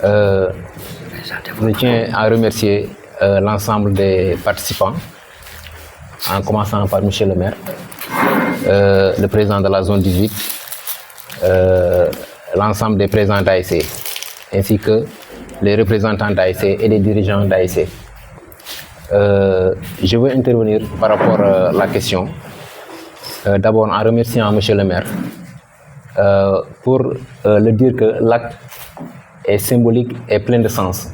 Je tiens à remercier l'ensemble des participants, en commençant par Monsieur le maire, le président de la zone 18, l'ensemble des présidents d'ASC, ainsi que les représentants d'ASC et les dirigeants d'ASC. Je veux intervenir par rapport à la question, d'abord en remerciant Monsieur le maire, pour le dire que l'acte est symbolique et plein de sens,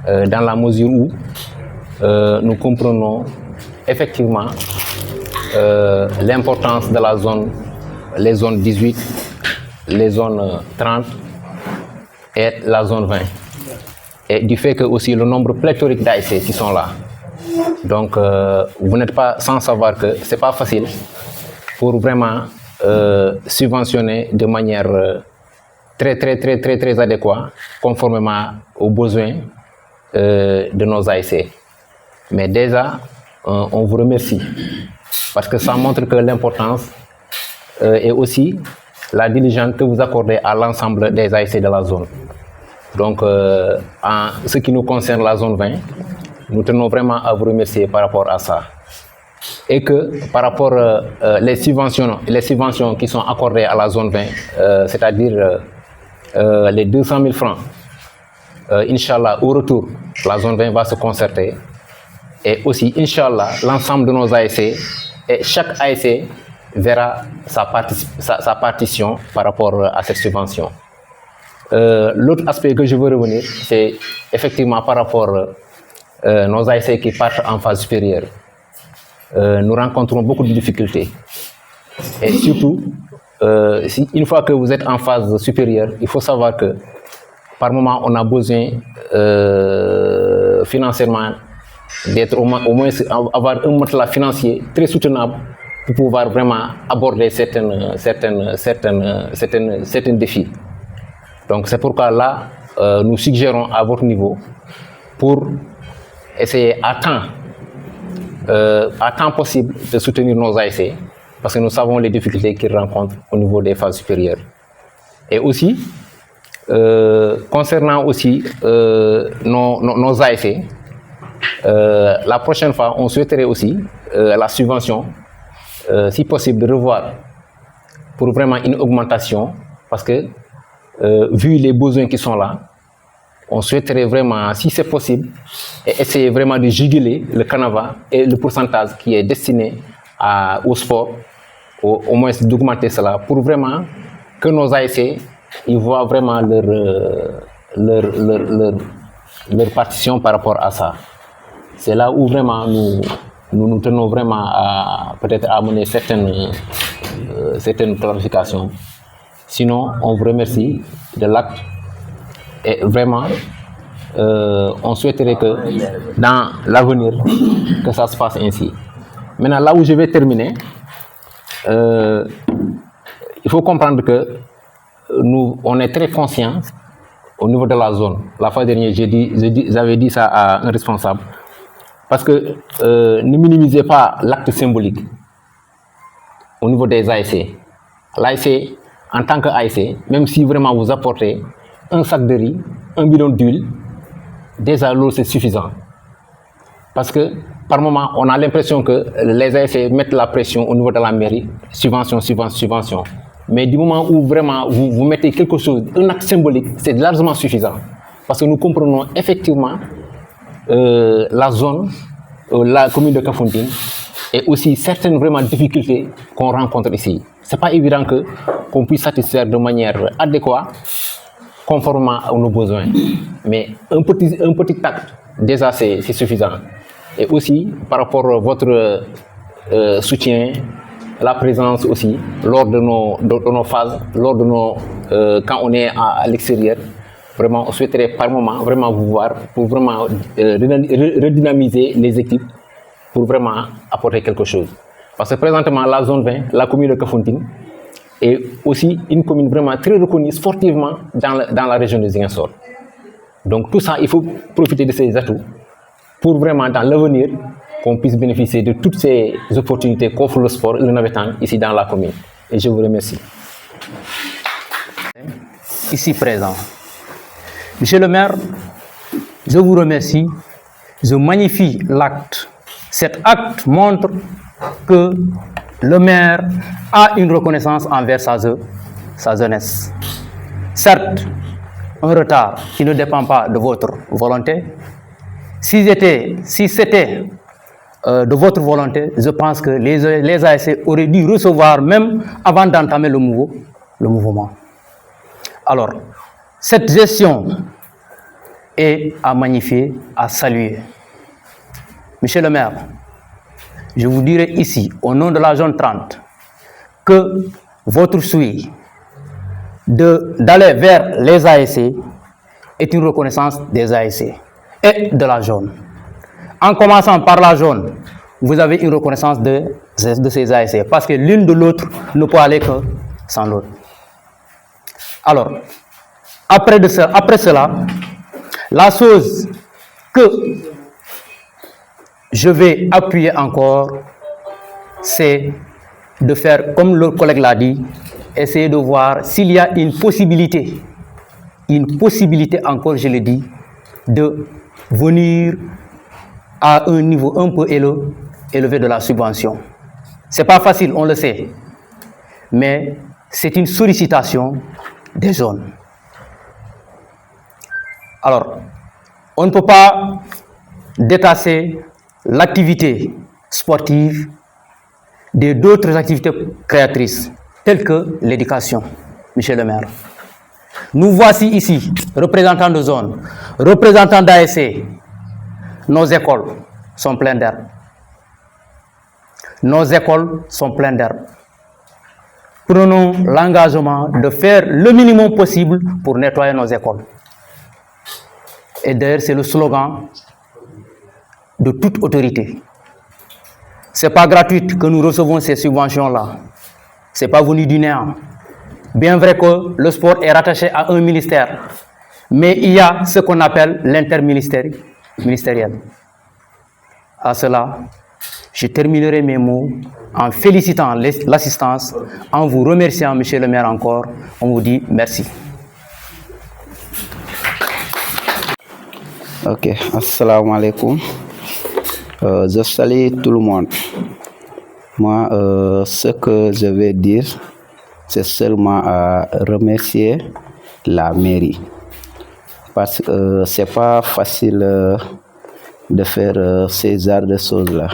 dans la mesure où nous comprenons effectivement l'importance de la zone, les zones 18, les zones 30 et la zone 20. Et du fait que aussi le nombre pléthorique d'ASC qui sont là. Donc vous n'êtes pas sans savoir que c'est pas facile pour vraiment subventionner de manière très adéquate, conformément aux besoins de nos ASC. Mais déjà, on vous remercie parce que ça montre que l'importance et aussi la diligence que vous accordez à l'ensemble des ASC de la zone. Donc, en ce qui nous concerne la zone 20, nous tenons vraiment à vous remercier par rapport à ça. Et que par rapport les subventions qui sont accordées à la zone 20, c'est-à-dire les 200 000 francs, Inch'Allah, au retour, la zone 20 va se concerter. Et aussi, Inch'Allah, l'ensemble de nos ASC et chaque ASC verra sa partition par rapport à cette subvention. L'autre aspect que je veux revenir, c'est effectivement par rapport à nos ASC qui partent en phase supérieure. Nous rencontrons beaucoup de difficultés. Et surtout, une fois que vous êtes en phase supérieure, il faut savoir que par moment, on a besoin financièrement d'être au moins avoir un matelas financier très soutenable pour pouvoir vraiment aborder certains défis. Donc c'est pourquoi là, nous suggérons à votre niveau pour essayer à temps possible de soutenir nos ASC, parce que nous savons les difficultés qu'ils rencontrent au niveau des phases supérieures. Et aussi, concernant aussi nos ASC, la prochaine fois, on souhaiterait aussi la subvention, si possible, de revoir pour vraiment une augmentation, parce que vu les besoins qui sont là, on souhaiterait vraiment, si c'est possible, essayer vraiment de juguler le canevas et le pourcentage qui est destiné au sport, au moins d'augmenter cela, pour vraiment que nos ASC ils voient vraiment leur partition par rapport à ça. C'est là où vraiment nous tenons vraiment à peut-être amener certaines clarifications. Sinon, on vous remercie de l'acte et vraiment, on souhaiterait que dans l'avenir, que ça se passe ainsi. Maintenant, là où je vais terminer, il faut comprendre que on est très conscients au niveau de la zone. La fois dernière, j'avais dit ça à un responsable. Parce que ne minimisez pas l'acte symbolique au niveau des ASC. L'ASC, en tant qu'ASC, même si vraiment vous apportez un sac de riz, un bidon d'huile, déjà l'eau c'est suffisant. Parce que par moment, on a l'impression que les ASC mettent la pression au niveau de la mairie, subvention. Mais du moment où vraiment vous mettez quelque chose, un acte symbolique, c'est largement suffisant. Parce que nous comprenons effectivement la zone, la commune de Kafountine, et aussi certaines vraiment difficultés qu'on rencontre ici. Ce n'est pas évident qu'on puisse satisfaire de manière adéquate, conformément à nos besoins. Mais un petit acte, déjà c'est suffisant. Et aussi, par rapport à votre soutien, la présence aussi, lors de nos phases, quand on est à l'extérieur, vraiment, on souhaiterait par moment vraiment vous voir pour vraiment redynamiser les équipes pour vraiment apporter quelque chose. Parce que présentement, la zone 20, la commune de Kafountine, est aussi une commune vraiment très reconnue sportivement dans la région de Ziguinchor. Donc tout ça, il faut profiter de ces atouts pour vraiment dans l'avenir qu'on puisse bénéficier de toutes ces opportunités qu'offre le sport et le navétane ici dans la commune. Et je vous remercie. Ici présent, Monsieur le maire, je vous remercie. Je magnifie l'acte. Cet acte montre que le maire a une reconnaissance envers sa jeunesse. Certes, un retard qui ne dépend pas de votre volonté. Si c'était de votre volonté, je pense que les ASC auraient dû recevoir même avant d'entamer le mouvement. Alors, cette gestion est à magnifier, à saluer. Monsieur le maire, je vous dirai ici, au nom de la zone 30, que votre souhait d'aller vers les ASC est une reconnaissance des ASC et de la zone. En commençant par la zone, vous avez une reconnaissance de ces ASC, parce que l'une de l'autre ne peut aller que sans l'autre. Alors, après cela, la chose que je vais appuyer encore, c'est de faire, comme le collègue l'a dit, essayer de voir s'il y a une possibilité encore, je l'ai dit, de venir à un niveau un peu élevé de la subvention. Ce n'est pas facile, on le sait, mais c'est une sollicitation des zones. Alors, on ne peut pas détasser l'activité sportive d'autres activités créatrices, telles que l'éducation, monsieur le maire. Nous voici ici, représentants de zone, représentants d'ASC. Nos écoles sont pleines d'herbes. Nos écoles sont pleines d'herbes. Prenons l'engagement de faire le minimum possible pour nettoyer nos écoles. Et d'ailleurs, c'est le slogan de toute autorité. Ce n'est pas gratuit que nous recevons ces subventions-là. Ce n'est pas venu du néant. Bien vrai que le sport est rattaché à un ministère, mais il y a ce qu'on appelle l'interministériel. À cela, je terminerai mes mots en félicitant l'assistance, en vous remerciant, monsieur le maire, encore. On vous dit merci. Ok, assalamu alaikum. Je salue tout le monde. Moi, ce que je vais dire, c'est seulement à remercier la mairie. Parce que c'est pas facile de faire ces genres de choses-là.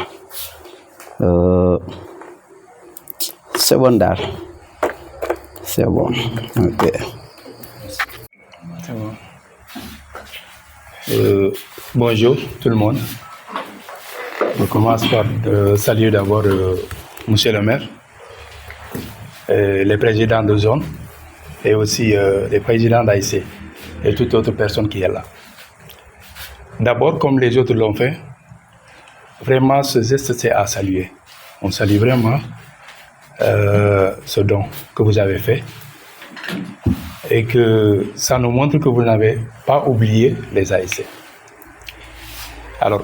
C'est bon, Dar. C'est bon. Ok. C'est bon. Bonjour tout le monde. Je commence par saluer d'abord monsieur le maire, les présidents de zone et aussi les présidents d'AIC et toute autre personne qui est là. D'abord, comme les autres l'ont fait, vraiment ce geste c'est à saluer. On salue vraiment ce don que vous avez fait et que ça nous montre que vous n'avez pas oublié les ASC. Alors,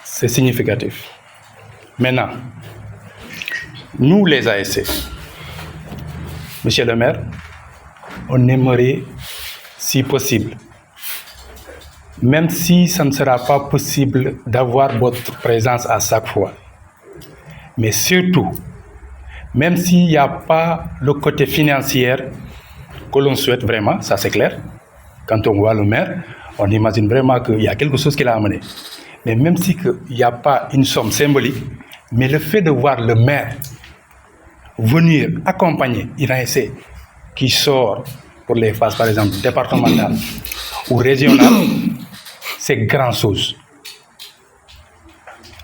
c'est significatif. Maintenant, nous les ASC, monsieur le maire, on aimerait, si possible, même si ça ne sera pas possible d'avoir votre présence à chaque fois, mais surtout, même s'il n'y a pas le côté financier que l'on souhaite vraiment, ça c'est clair, quand on voit le maire, on imagine vraiment qu'il y a quelque chose qu'il a amené. Mais même si il n'y a pas une somme symbolique, mais le fait de voir le maire venir accompagner une ASC qui sort pour les phases, par exemple, départementales ou régionales, c'est grand chose.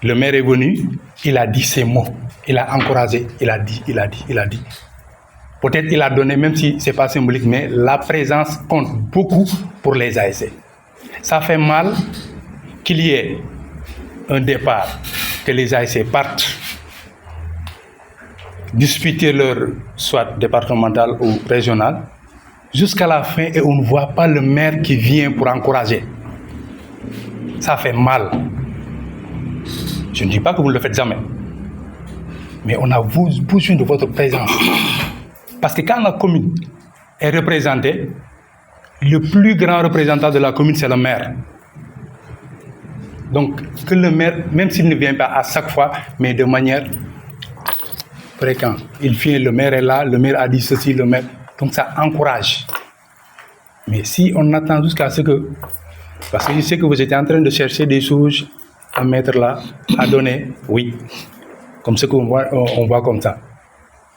Le maire est venu, il a dit ses mots, il a encouragé, il a dit. Peut-être il a donné, même si ce n'est pas symbolique, mais la présence compte beaucoup pour les ASC. Ça fait mal qu'il y ait un départ, que les ASC partent disputer leur soit départemental ou régional, jusqu'à la fin et on ne voit pas le maire qui vient pour encourager. Ça fait mal. Je ne dis pas que vous ne le faites jamais, mais on a besoin de votre présence. Parce que quand la commune est représentée, le plus grand représentant de la commune, c'est le maire. Donc, que le maire, même s'il ne vient pas à chaque fois, mais de manière fréquente. Il vient, le maire est là, le maire a dit ceci, le maire. Donc, ça encourage. Mais si on attend jusqu'à ce que... Parce que je sais que vous étiez en train de chercher des choses à mettre là, à donner, oui. Comme ce qu'on voit, on voit comme ça.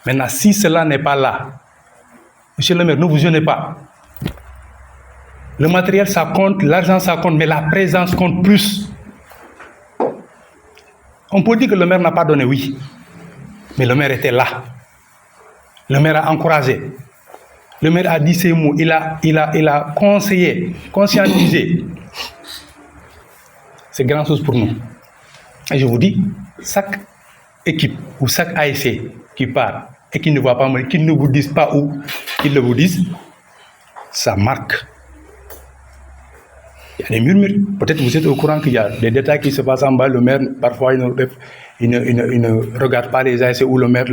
Maintenant, si cela n'est pas là, monsieur le maire, ne vous gênez pas. Le matériel, ça compte, l'argent, ça compte, mais la présence compte plus. On peut dire que le maire n'a pas donné, oui. Mais le maire était là. Le maire a encouragé. Le maire a dit ces mots. Il a conseillé, conscientisé. C'est grand chose pour nous. Et je vous dis, chaque équipe ou chaque ASC qui part et qui ne voit pas, qui ne vous disent pas où, qu'ils le vous disent, ça marque. Il y a des murmures. Peut-être vous êtes au courant qu'il y a des détails qui se passent en bas. Le maire, parfois, il ne regarde pas les ASC ou le maire.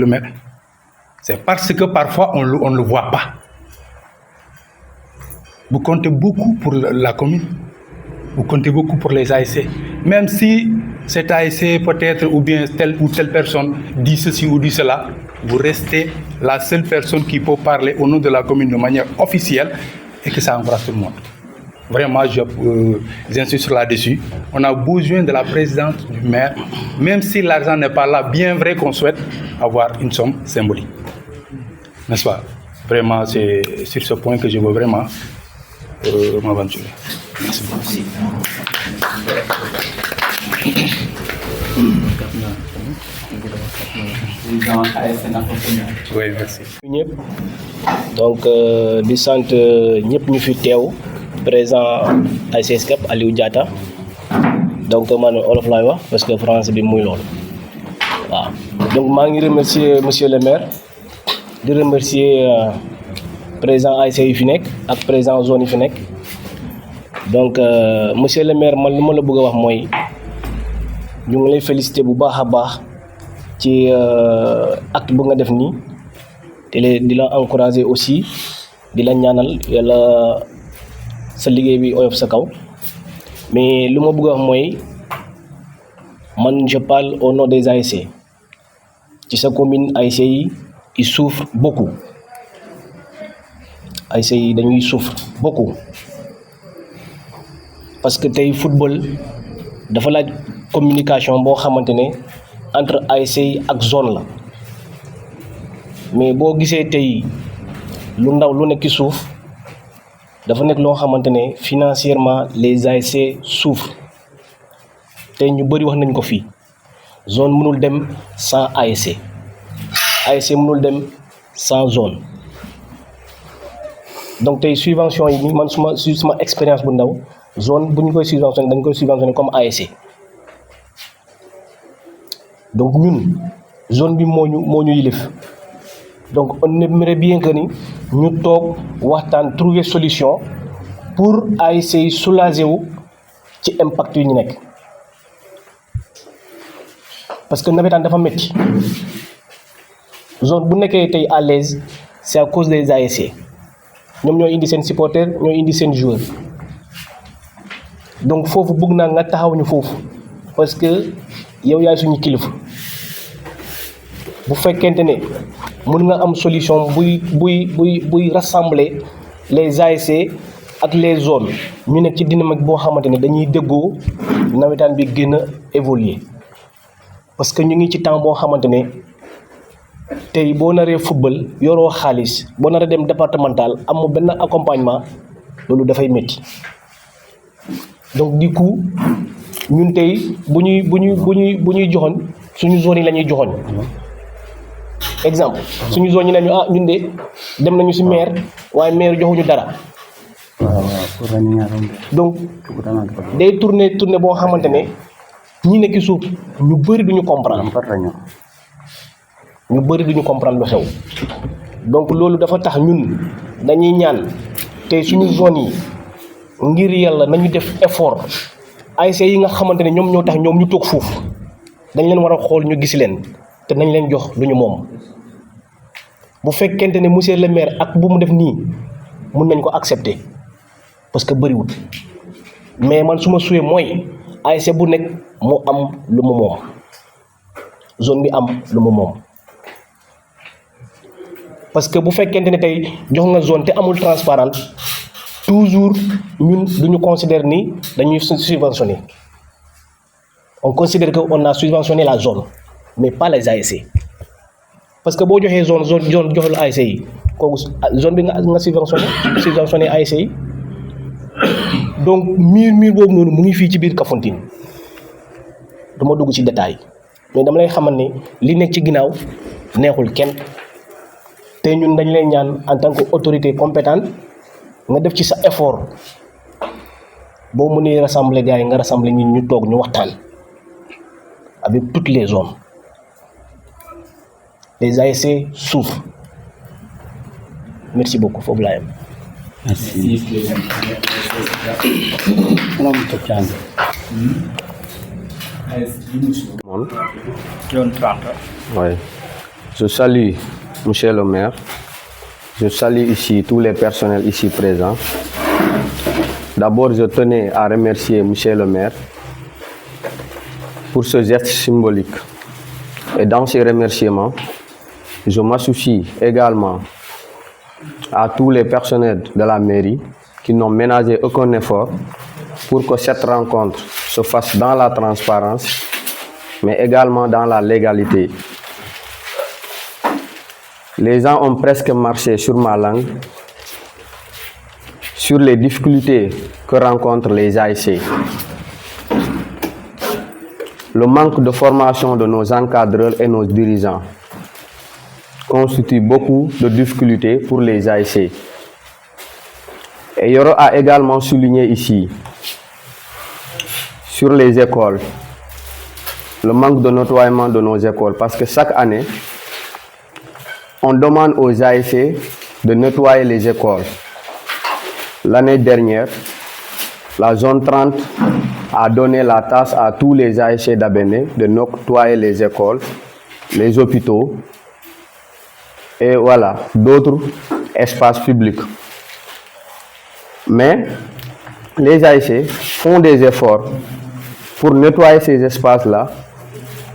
C'est parce que parfois, on ne le voit pas. Vous comptez beaucoup pour la commune. Vous comptez beaucoup pour les ASC. Même si cet ASC peut-être ou bien telle ou telle personne dit ceci ou dit cela, vous restez la seule personne qui peut parler au nom de la commune de manière officielle et que ça encourage tout le monde. Vraiment, j'insiste là-dessus. On a besoin de la présidence du maire, même si l'argent n'est pas là, bien vrai qu'on souhaite avoir une somme symbolique. N'est-ce pas? Vraiment, c'est sur ce point que je veux vraiment m'aventurer. Merci beaucoup. Oui, merci. Donc, di sant ñëpp ñu fi teew présent ASC Excaf Aliou Diatta donc man olof laay wax parce que français bi muy loolu waaw. Donc maa ngi remercier monsieur le maire di remercier président ASC yi fi nekk ak président zone yi fi nekk. Donc monsieur le maire man lu ma la bëgg a wax mooy ñu ngi lay féliciter bu baax a baax ci acte bu nga def nii te di la encourager aussi di la ñaanal yàlla sa liggéey bi oyof sa kaw. Mais lu ma bëgg a wax mooy man je parle au nom des ASC ci sa commune ASC yi ils souffrent beaucoup ASC yi dañuy souffre beaucoup parce que tey football dafa laaj communication boo xamante ne entre ASC yi ak zone la mais boo gisee tey lu ndaw lu nekk ci suuf dafa nekk loo xamante ne financièrement les ASC souffrent tey ñu bëri wax nañ ko fii zone mënul dem sans ASC ASC mënul dem sans zone. Donc tey subvention yi ni man suma expérience bu ndaw zone bu ñu koy subventionné dañ koy subventionné comme ASC donc ñun zone bi moo ñu yilif. Donc on aimerait bien que ni ñu toog waxtaan trouver solution pour ASC yi soulager wu ci impact yi ñu nekk parce que nawetaan dafa métti zone bu nekkee tey à l'aise c'est à cause des ASC ñoom ñoo indi seen supporter ñoo indi seen joueur donc foofu bëgg naa nga taxaw ñu foofu parce que yow yaay suñu kilifa bu fekkente ne mën nga am solution buy rassembler les ASC ak les zones ñu nekk ci dynamique boo xamante ne dañuy déggoo nawetaan bi gën a évoluer parce que ñu ngi ci temps boo xamante ne tey boo naree football yoroo xaalis boo naree dem départemental amoo benn accompagnement loolu dafay métti donc du coup ñun tey bu ñuy joxoon suñu zone yi la ñuy joxoon. Exemple suñu zone ñi nañu ñun de dem nañu ci maire waaye maire joxuñu dara donc day tourner boo xamante ne ñi nekk suuf ñu bëri duñu comprendre lu xew donc loolu dafa tax ñun dañuy ñaan te suñu zone yi ngir yàlla nañu def effort ASC yi nga xamante ne ñoom ñoo tax ñoom ñu toog foofu dañ leen war a xool ñu gis leen te nañ leen jox lu ñu moom bu fekkente ne monsieur le maire ak bu mu def nii mun nañ ko accepter parce que bëriwul mais man su ma suyee mooy ASC bu nekk moo am lu mu moom zone bi am lu mu moom parce que bu fekkente ne tey jox nga zone te amul transparente toujours ñun duñu considérer ni dañuy subventionner on considère que on a subventionné la zone mais pas les ASC parce que boo joxee zone joxul ASC yi kooku zone bi nga subventionné ASC yi donc mur boobu noonu mu ngi fii ci biir Kafountine du ma dugg ci détail mais dama lay xamal ne li nekk ci ginnaaw neexul kenn te ñun dañ lay ñaan en tant que autorité compétente nga def ci sa effort boo mënee rassembler gars yi nga rassembler ñi ñu toog ñu waxtaan avec toutes les zones les ASC souffrent merci beaucoup foofu laa yem. Merci. Oui. Je salue Monsieur le maire. Je salue ici tous les personnels ici présents. D'abord, je tenais à remercier Monsieur le maire pour ce geste symbolique. Et dans ces remerciements, je m'associe également à tous les personnels de la mairie qui n'ont ménagé aucun effort pour que cette rencontre se fasse dans la transparence, mais également dans la légalité. Les gens ont presque marché sur ma langue sur les difficultés que rencontrent les ASC. Le manque de formation de nos encadreurs et nos dirigeants constitue beaucoup de difficultés pour les ASC. Et Yoro a également souligné ici, sur les écoles, le manque de nettoiement de nos écoles, parce que chaque année, on demande aux ASC de nettoyer les écoles. L'année dernière, la zone 30 a donné la tâche à tous les ASC d'Abéné de nettoyer les écoles, les hôpitaux et voilà, d'autres espaces publics. Mais les ASC font des efforts pour nettoyer ces espaces-là,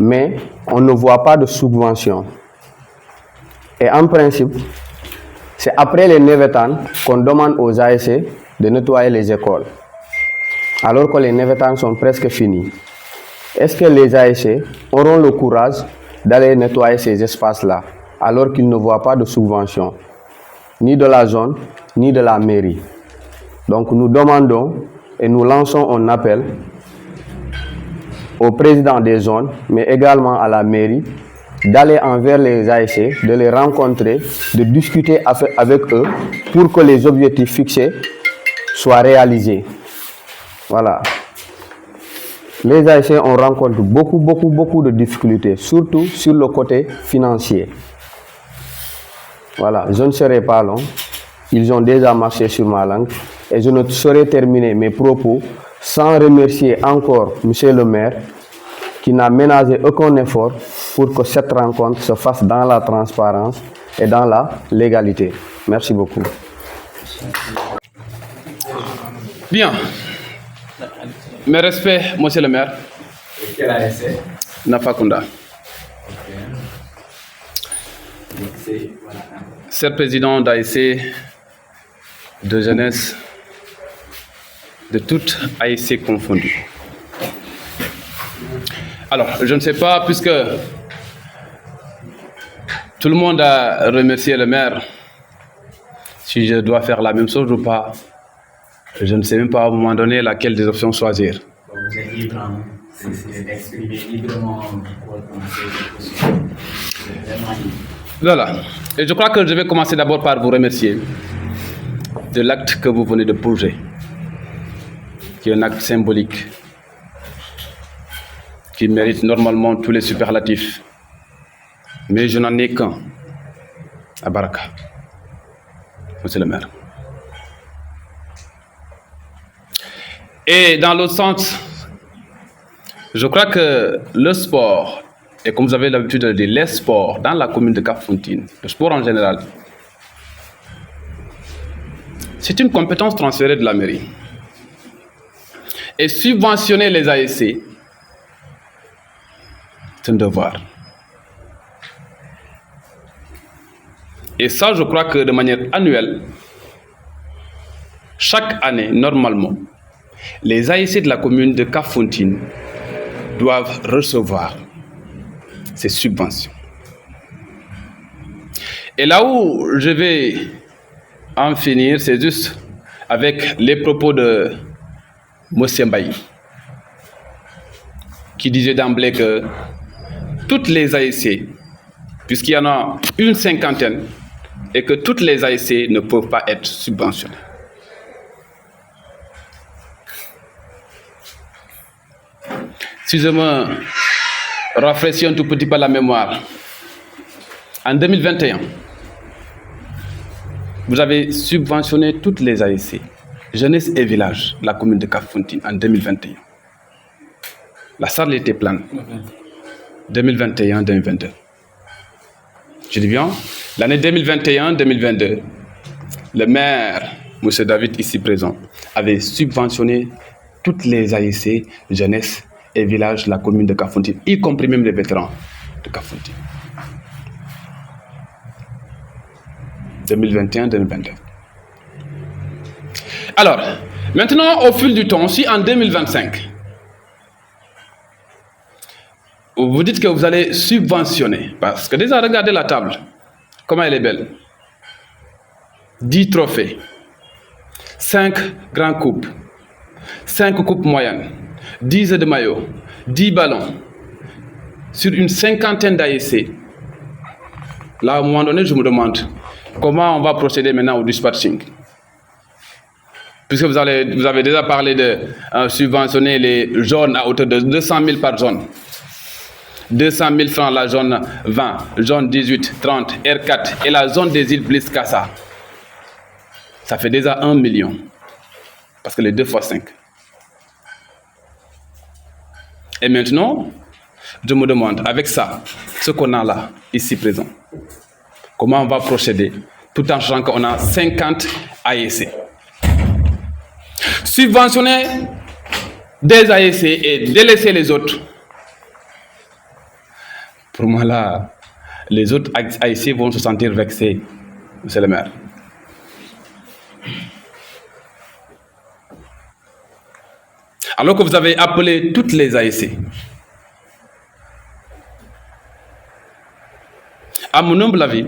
mais on ne voit pas de subvention. Et en principe, c'est après les Nevetans qu'on demande aux ASC de nettoyer les écoles, alors que les Nevetans sont presque finis. Est-ce que les ASC auront le courage d'aller nettoyer ces espaces-là, alors qu'ils ne voient pas de subvention, ni de la zone, ni de la mairie? Donc nous demandons et nous lançons un appel au président des zones, mais également à la mairie, d'aller envers les ASC, de les rencontrer, de discuter avec eux pour que les objectifs fixés soient réalisés. Voilà. Les ASC, on rencontre beaucoup de difficultés, surtout sur le côté financier. Voilà, je ne serai pas long. Ils ont déjà marché sur ma langue et je ne saurais terminer mes propos sans remercier encore Monsieur le maire qui n'a ménagé aucun effort pour que cette rencontre se fasse dans la transparence et dans la légalité. Merci beaucoup. Bien. Mes respects, Monsieur le maire. Quel ASC? Nafakunda. Ser président d'ASC, de jeunesse, de toutes ASC confondues. Alors, je ne sais pas, puisque tout le monde a remercié le maire, si je dois faire la même chose ou pas. Je ne sais même pas à un moment donné laquelle des options choisir. Vous êtes libre d'exprimer librement votre pensée. Voilà. Et je crois que je vais commencer d'abord par vous remercier de l'acte que vous venez de poser, qui est un acte symbolique, qui mérite normalement tous les superlatifs. Mais je n'en ai qu'un, à Baraka, Monsieur le maire. Et dans l'autre sens, je crois que le sport, et comme vous avez l'habitude de dire, les sports dans la commune de Kafountine, le sport en général, c'est une compétence transférée de la mairie. Et subventionner les ASC, c'est un devoir. Et ça, je crois que de manière annuelle, chaque année, normalement, les ASC de la commune de Kafountine doivent recevoir ces subventions. Et là où je vais en finir, c'est juste avec les propos de M. Mbaye, qui disait d'emblée que toutes les ASC, puisqu'il y en a une cinquantaine, et que toutes les ASC ne peuvent pas être subventionnées. Si je me rafraîchis un tout petit peu la mémoire, en 2021, vous avez subventionné toutes les ASC, jeunesse et village, la commune de Kafountine, en 2021. La salle était pleine. 2021-2022. Je dis bien, l'année 2021-2022, le maire, M. David, ici présent, avait subventionné toutes les ASC, jeunesse et village de la commune de Kafountine, y compris même les vétérans de Kafountine. 2021-2022. Alors, maintenant, au fil du temps, si en 2025, vous dites que vous allez subventionner, parce que déjà, regardez la table, comment elle est belle. 10 trophées, 5 grandes coupes, 5 coupes moyennes, 10 de maillots, 10 ballons, sur une cinquantaine d'ASC. Là, à un moment donné, je me demande comment on va procéder maintenant au dispatching. Puisque vous avez déjà parlé de subventionner les zones à hauteur de 200 000 par zone. 200 000 francs la zone 20, zone 18, 30, R4 et la zone des îles Bliss-Kassa. Ça fait déjà 1 million. Parce que les 2 fois 5. Et maintenant, je me demande, avec ça, ce qu'on a là, ici présent, comment on va procéder, tout en sachant qu'on a 50 ASC. Subventionner des ASC et délaisser les autres. Pour moi, là, les autres ASC vont se sentir vexés, monsieur le maire. Alors que vous avez appelé toutes les ASC. À mon humble avis,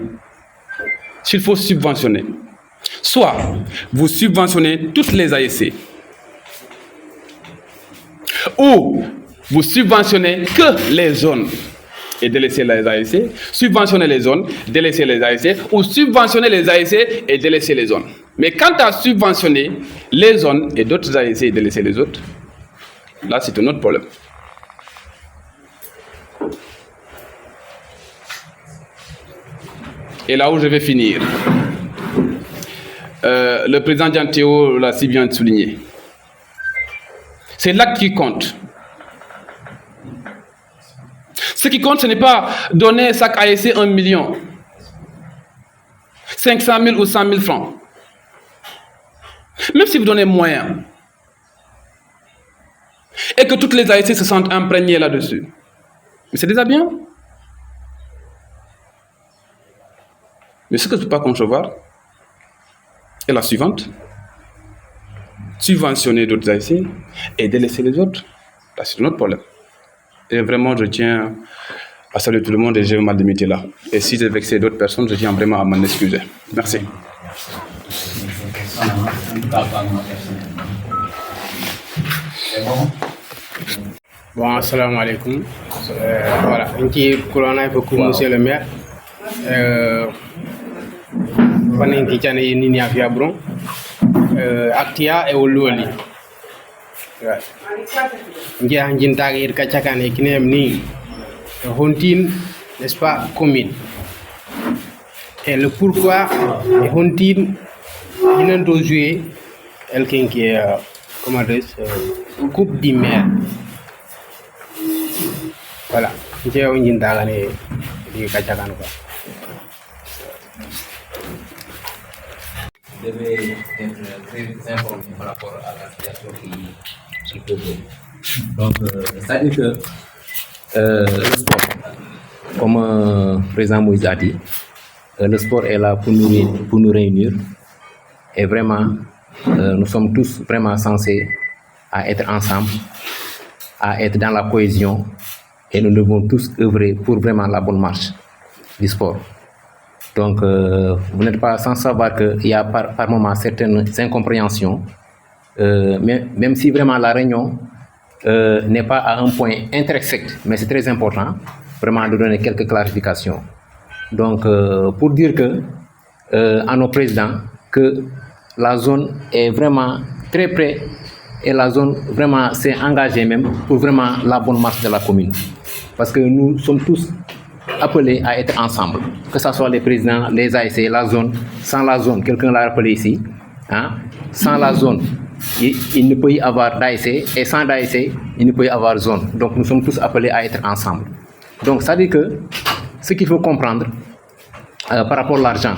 s'il faut subventionner, soit vous subventionnez toutes les ASC, ou vous subventionnez que les zones et délaissez les ASC, subventionnez les zones, délaissez les ASC, ou subventionnez les ASC et délaissez les zones. Mais quant à subventionner les zones et d'autres ASC et délaisser les autres, là c'est un autre problème. Et là où je vais finir, le président Diantéo l'a si bien souligné. C'est l'acte qui compte. Ce qui compte, ce n'est pas donner chaque ASC 1 million, 500 000 ou 100 000 francs. Même si vous donnez moyen, et que toutes les ASC se sentent imprégnées là-dessus, mais c'est déjà bien. Mais ce que je ne peux pas concevoir est la suivante. Subventionner d'autres ASC et délaisser les autres. Là, c'est un autre problème. Et vraiment, je tiens à saluer tout le monde et je vais m'en limiter là. Et si j'ai vexé d'autres personnes, je tiens vraiment à m'en excuser. Merci. Bon, assalamu alaikum. Voilà, je suis beaucoup monsieur le maire. Panen ki chane nini afia bron aktia e wololi ngia njinta ir kachakane kinem ni Hontine, n'est-ce pas, commune. Et le pourquoi Hontine il doit jouer quelqu'un qui est comment dire coupe du maire. Voilà, ngia njinta gane di kachakane quoi. devait être très informé par rapport à la situation qui pose. Donc, c'est-à-dire que le sport, comme le président Moïse a dit, le sport est là pour nous réunir. Et vraiment, nous sommes tous vraiment censés à être ensemble, à être dans la cohésion. Et nous devons tous œuvrer pour vraiment la bonne marche du sport. Donc, vous n'êtes pas sans savoir qu'il y a par moments certaines incompréhensions, même si vraiment la réunion n'est pas à un point intersect, mais c'est très important vraiment de donner quelques clarifications. Donc, pour dire que à nos présidents que la zone est vraiment très près et la zone vraiment s'est engagée même pour vraiment la bonne marche de la commune. Parce que nous sommes tous appelés à être ensemble, que ce soit les présidents, les ASC, la zone. Sans la zone, quelqu'un l'a rappelé ici, hein? Sans la zone, il ne peut y avoir d'ASC, et sans d'ASC, il ne peut y avoir zone. Donc nous sommes tous appelés à être ensemble. Donc ça veut dire que ce qu'il faut comprendre par rapport à l'argent,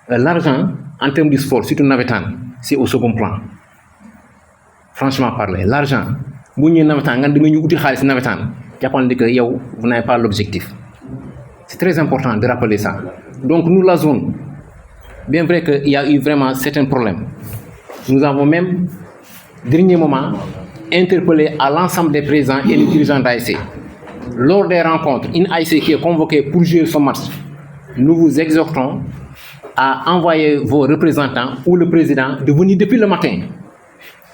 l'argent en termes du sport, surtout navetan, c'est au second plan. Franchement parler, l'argent, si vous avez vous n'avez pas l'objectif. C'est très important de rappeler ça. Donc nous, la zone, bien vrai qu'il y a eu vraiment certains problèmes, nous avons même, dernier moment, interpellé à l'ensemble des présidents et les dirigeants d'ASC. Lors des rencontres, une ASC qui est convoquée pour jouer son match, nous vous exhortons à envoyer vos représentants ou le président de venir depuis le matin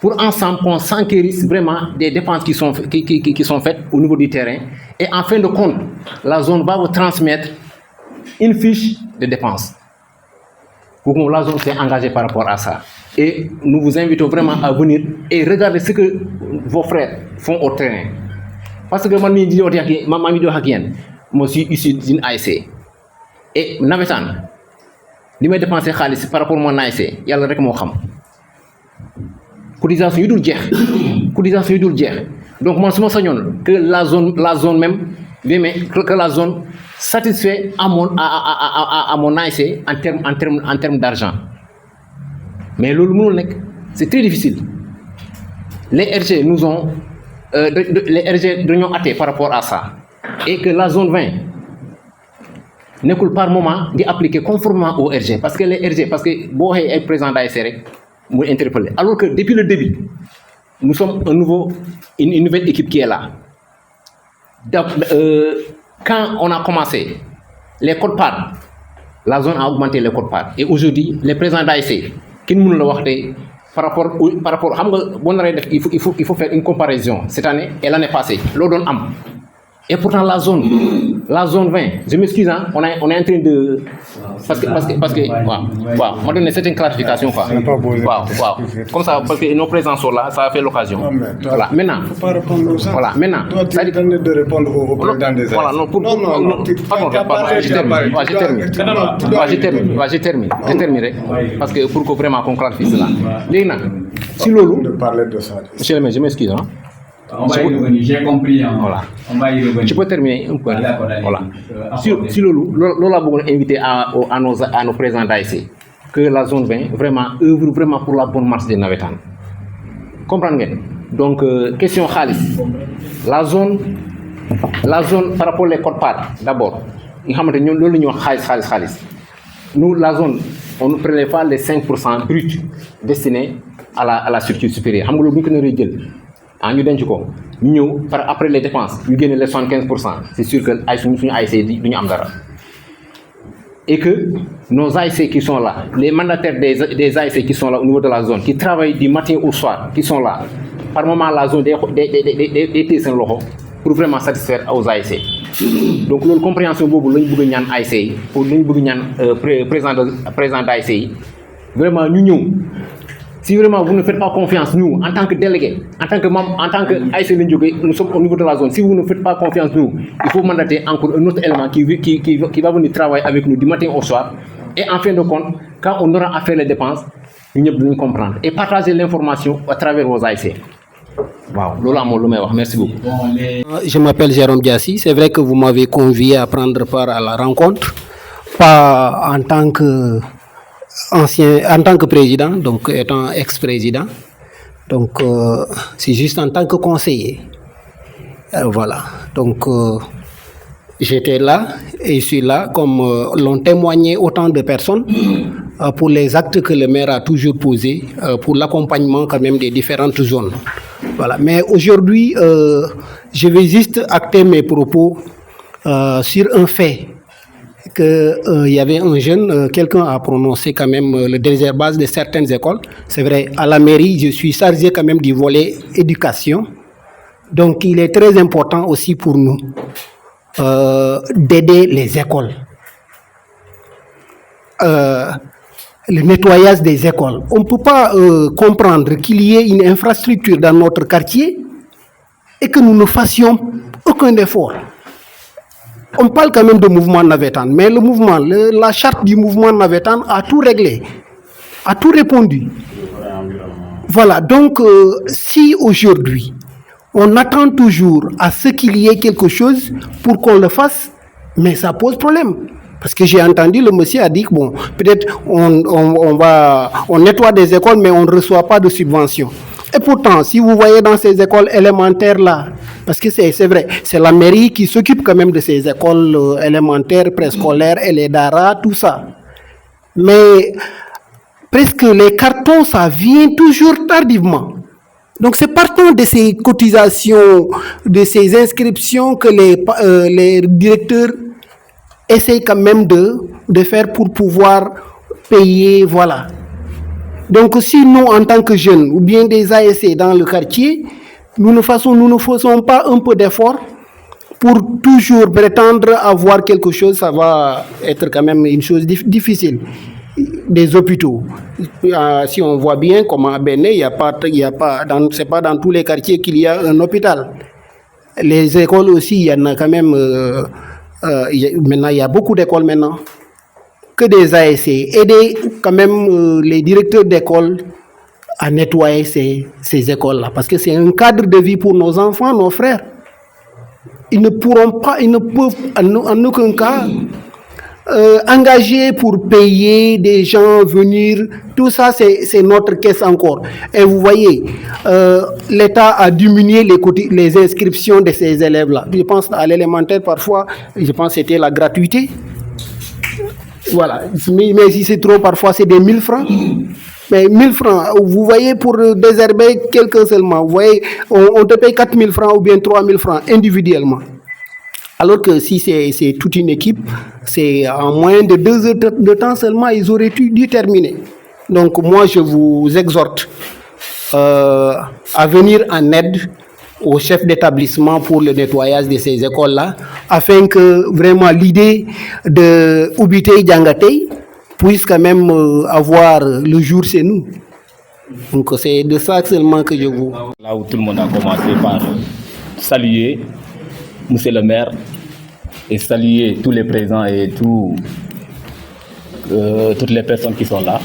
pour ensemble qu'on s'enquérisse vraiment des dépenses qui sont faites au niveau du terrain. Et en fin de compte, la zone va vous transmettre une fiche de dépenses. La zone s'est engagée par rapport à ça. Et nous vous invitons vraiment à venir et regarder ce que vos frères font au terrain. Parce que moi je suis issu d'une ASC. Et navetan, li may dépenser xaalis par rapport à mon ASC, yàlla rek moo xam. Cotisation yu dul jeex. Donc moi je me que la zone même, que la zone satisfait à mon ASC en termes d'argent. Mais c'est très difficile. Les RG nous ont hâté par rapport à ça. Et que la zone 20 ne coule par moment d'appliquer conformément au RG. Parce que les RG, parce que Bohe est présent d'ASC, nous interpeller. Alors que depuis le début, nous sommes une nouvelle équipe qui est là. Donc, quand on a commencé, les codes-parts, la zone a augmenté les codes-parts. Et aujourd'hui, les présidents d'ASC, qui nous l'ont dit, par rapport, il faut faire une comparaison cette année et l'année passée. L'ordre am. Et pourtant la zone 20, je m'excuse, hein, on est en train de... Parce que on m'a donné certaines clarifications. Comme ça, parce que nos présents sont là, ça a fait l'occasion. Voilà, maintenant... Il ne faut pas répondre aux gens. Voilà, maintenant... Toi, tu es donné de répondre au président des ASC. Voilà, non, je termine. Parce que pour que vraiment qu'on clarifie cela. Si Lolo... Monsieur le maire, je m'excuse, hein. On va y revenir, j'ai compris. Hein. Voilà. On va y revenir. Tu peux terminer un peu. Voilà. Si Lola Bourg invité à nos présidents d'ASC, que la zone 20 vraiment œuvre vraiment pour la bonne marche des navetans. Comprenez? Donc, question Khalis. La zone par rapport aux codes-parts, d'abord, nous, la zone, on ne prélève pas les 5% bruts destinés à la structure supérieure. Après les dépenses, nous gagnons les 75%. C'est sûr que nous ASC et que nos ASC qui sont là, les mandataires des ASC qui sont là au niveau de la zone, qui travaillent du matin au soir, qui sont là, par moment la zone des pour vraiment satisfaire aux ASC. Donc, la compréhension pour ASC, pour le président d'ASC, vraiment nous. Si vraiment vous ne faites pas confiance, nous, en tant que délégués, en tant que ASC, nous sommes au niveau de la zone. Si vous ne faites pas confiance, nous, il faut mandater encore un autre élément qui va venir travailler avec nous du matin au soir. Et en fin de compte, quand on aura à faire les dépenses, nous devons comprendre. Et partager l'information à travers vos ASC. Wow. Merci beaucoup. Je m'appelle Jérôme Diassi. C'est vrai que vous m'avez convié à prendre part à la rencontre, pas en tant que en tant que président, donc étant ex-président, donc c'est juste en tant que conseiller. Voilà, donc j'étais là et je suis là comme l'ont témoigné autant de personnes pour les actes que le maire a toujours posés pour l'accompagnement quand même des différentes zones. Voilà, mais aujourd'hui, je vais juste acter mes propos sur un fait qu'il y avait un jeune, quelqu'un a prononcé quand même le désherbage de certaines écoles. C'est vrai, à la mairie, je suis chargé quand même du volet éducation. Donc, il est très important aussi pour nous d'aider les écoles. Le nettoyage des écoles. On ne peut pas comprendre qu'il y ait une infrastructure dans notre quartier et que nous ne fassions aucun effort. On parle quand même de mouvement Navétane, mais le mouvement, la charte du mouvement Navétane a tout réglé, a tout répondu. Voilà, donc si aujourd'hui, on attend toujours à ce qu'il y ait quelque chose pour qu'on le fasse, mais ça pose problème. Parce que j'ai entendu, le monsieur a dit que bon, peut-être on nettoie des écoles, mais on ne reçoit pas de subvention. Et pourtant, si vous voyez dans ces écoles élémentaires-là, parce que c'est vrai, c'est la mairie qui s'occupe quand même de ces écoles élémentaires, préscolaires, et les daras, tout ça. Mais presque les cartons, ça vient toujours tardivement. Donc c'est partant de ces cotisations, de ces inscriptions que les directeurs essayent quand même de faire pour pouvoir payer, voilà. Donc si nous, en tant que jeunes, ou bien des ASC dans le quartier, nous ne faisons pas un peu d'effort pour toujours prétendre avoir quelque chose, ça va être quand même une chose difficile. Des hôpitaux. Si on voit bien, comme à Bénin, c'est pas dans tous les quartiers qu'il y a un hôpital. Les écoles aussi, il y en a quand même. Maintenant, il y a beaucoup d'écoles maintenant. Que des ASC. Aider quand même les directeurs d'école à nettoyer ces écoles-là. Parce que c'est un cadre de vie pour nos enfants, nos frères. Ils ne peuvent en aucun cas engager pour payer des gens, venir. Tout ça, c'est notre caisse encore. Et vous voyez, l'État a diminué les inscriptions de ces élèves-là. Je pense à l'élémentaire, parfois, je pense que c'était la gratuité. Voilà, mais si c'est trop, parfois c'est des 1000 francs. Mais 1000 francs, vous voyez, pour désherber quelqu'un seulement, vous voyez, on te paye 4000 francs ou bien 3000 francs individuellement. Alors que si c'est toute une équipe, c'est en moins de 2 heures de temps seulement, ils auraient dû terminer. Donc moi, je vous exhorte à venir en aide au chef d'établissement pour le nettoyage de ces écoles-là, afin que vraiment l'idée de Oubité Djangatei puisse quand même avoir le jour chez nous. Donc c'est de ça seulement que je vous... Là où tout le monde a commencé par saluer monsieur le maire et saluer tous les présents et toutes les personnes qui sont là.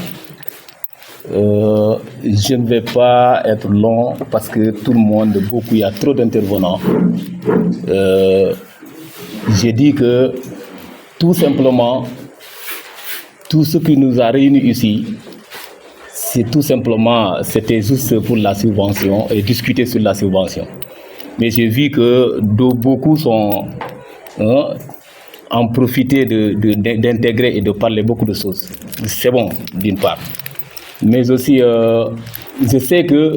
Je ne vais pas être long parce que tout le monde, il y a trop d'intervenants. J'ai dit que tout simplement, tout ce qui nous a réunis ici, c'était juste pour la subvention et discuter sur la subvention. Mais j'ai vu que beaucoup sont en profiter d'intégrer et de parler beaucoup de choses. C'est bon, d'une part. Mais aussi, je sais que,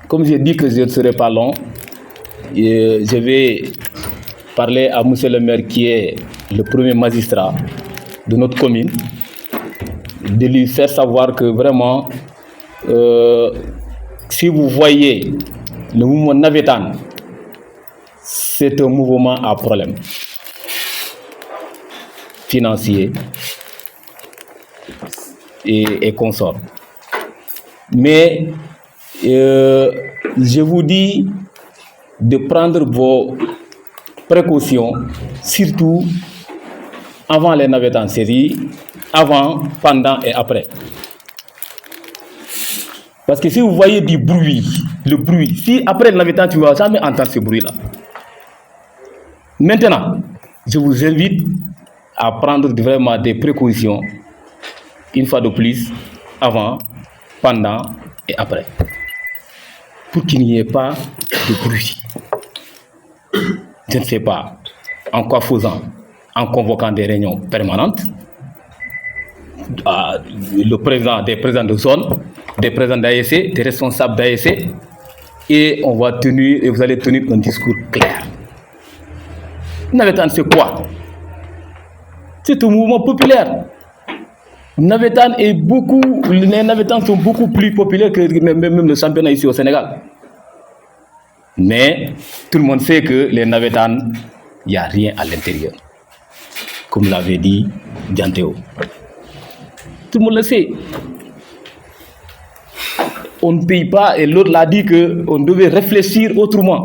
comme j'ai dit que je ne serai pas long, je vais parler à monsieur le maire qui est le premier magistrat de notre commune, de lui faire savoir que vraiment, si vous voyez le mouvement Navétane, c'est un mouvement à problème financier et consorts. Mais je vous dis de prendre vos précautions, surtout avant les navettes en série, avant, pendant et après. Parce que si vous voyez du bruit, le bruit, si après le navette, tu ne vas jamais entendre ce bruit-là. Maintenant, je vous invite à prendre vraiment des précautions une fois de plus, avant, pendant et après. Pour qu'il n'y ait pas de bruit. Je ne sais pas en quoi faisant, en convoquant des réunions permanentes, des présidents de zone, des présidents d'ASC, des responsables d'ASC, et on va tenir, et vous allez tenir un discours clair. Navétane, c'est quoi? C'est un mouvement populaire. Navétane les Navétanes sont beaucoup plus populaires que même le championnat ici au Sénégal. Mais tout le monde sait que les Navétanes, il n'y a rien à l'intérieur. Comme l'avait dit Diantéo. Tout le monde le sait. On ne paye pas, et l'autre l'a dit qu'on devait réfléchir autrement,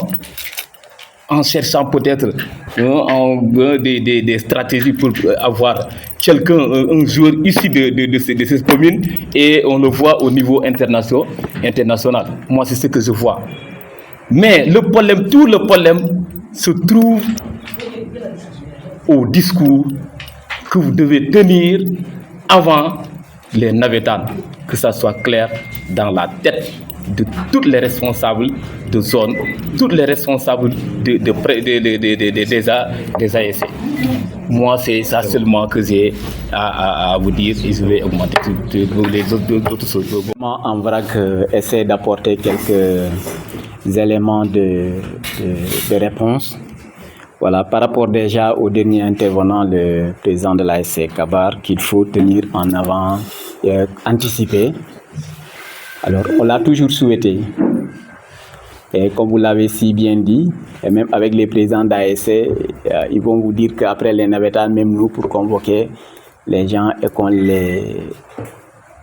en cherchant peut-être des stratégies pour avoir quelqu'un, un joueur issu de ces communes, et on le voit au niveau international. Moi, c'est ce que je vois. Mais tout le problème se trouve au discours que vous devez tenir avant les Navétanes, que ça soit clair dans la tête de tous les responsables de zone, tous les responsables des ASC. Moi, c'est ça seulement que j'ai à vous dire, et je vais augmenter les autres choses. En vrac, essaie d'apporter quelques éléments de réponse. Voilà, par rapport déjà au dernier intervenant, le président de l'ASC Kabar, qu'il faut tenir en avant et anticiper. Alors, on l'a toujours souhaité. Et comme vous l'avez si bien dit, et même avec les présidents d'ASC, ils vont vous dire qu'après les Navétanes, même nous, pour convoquer les gens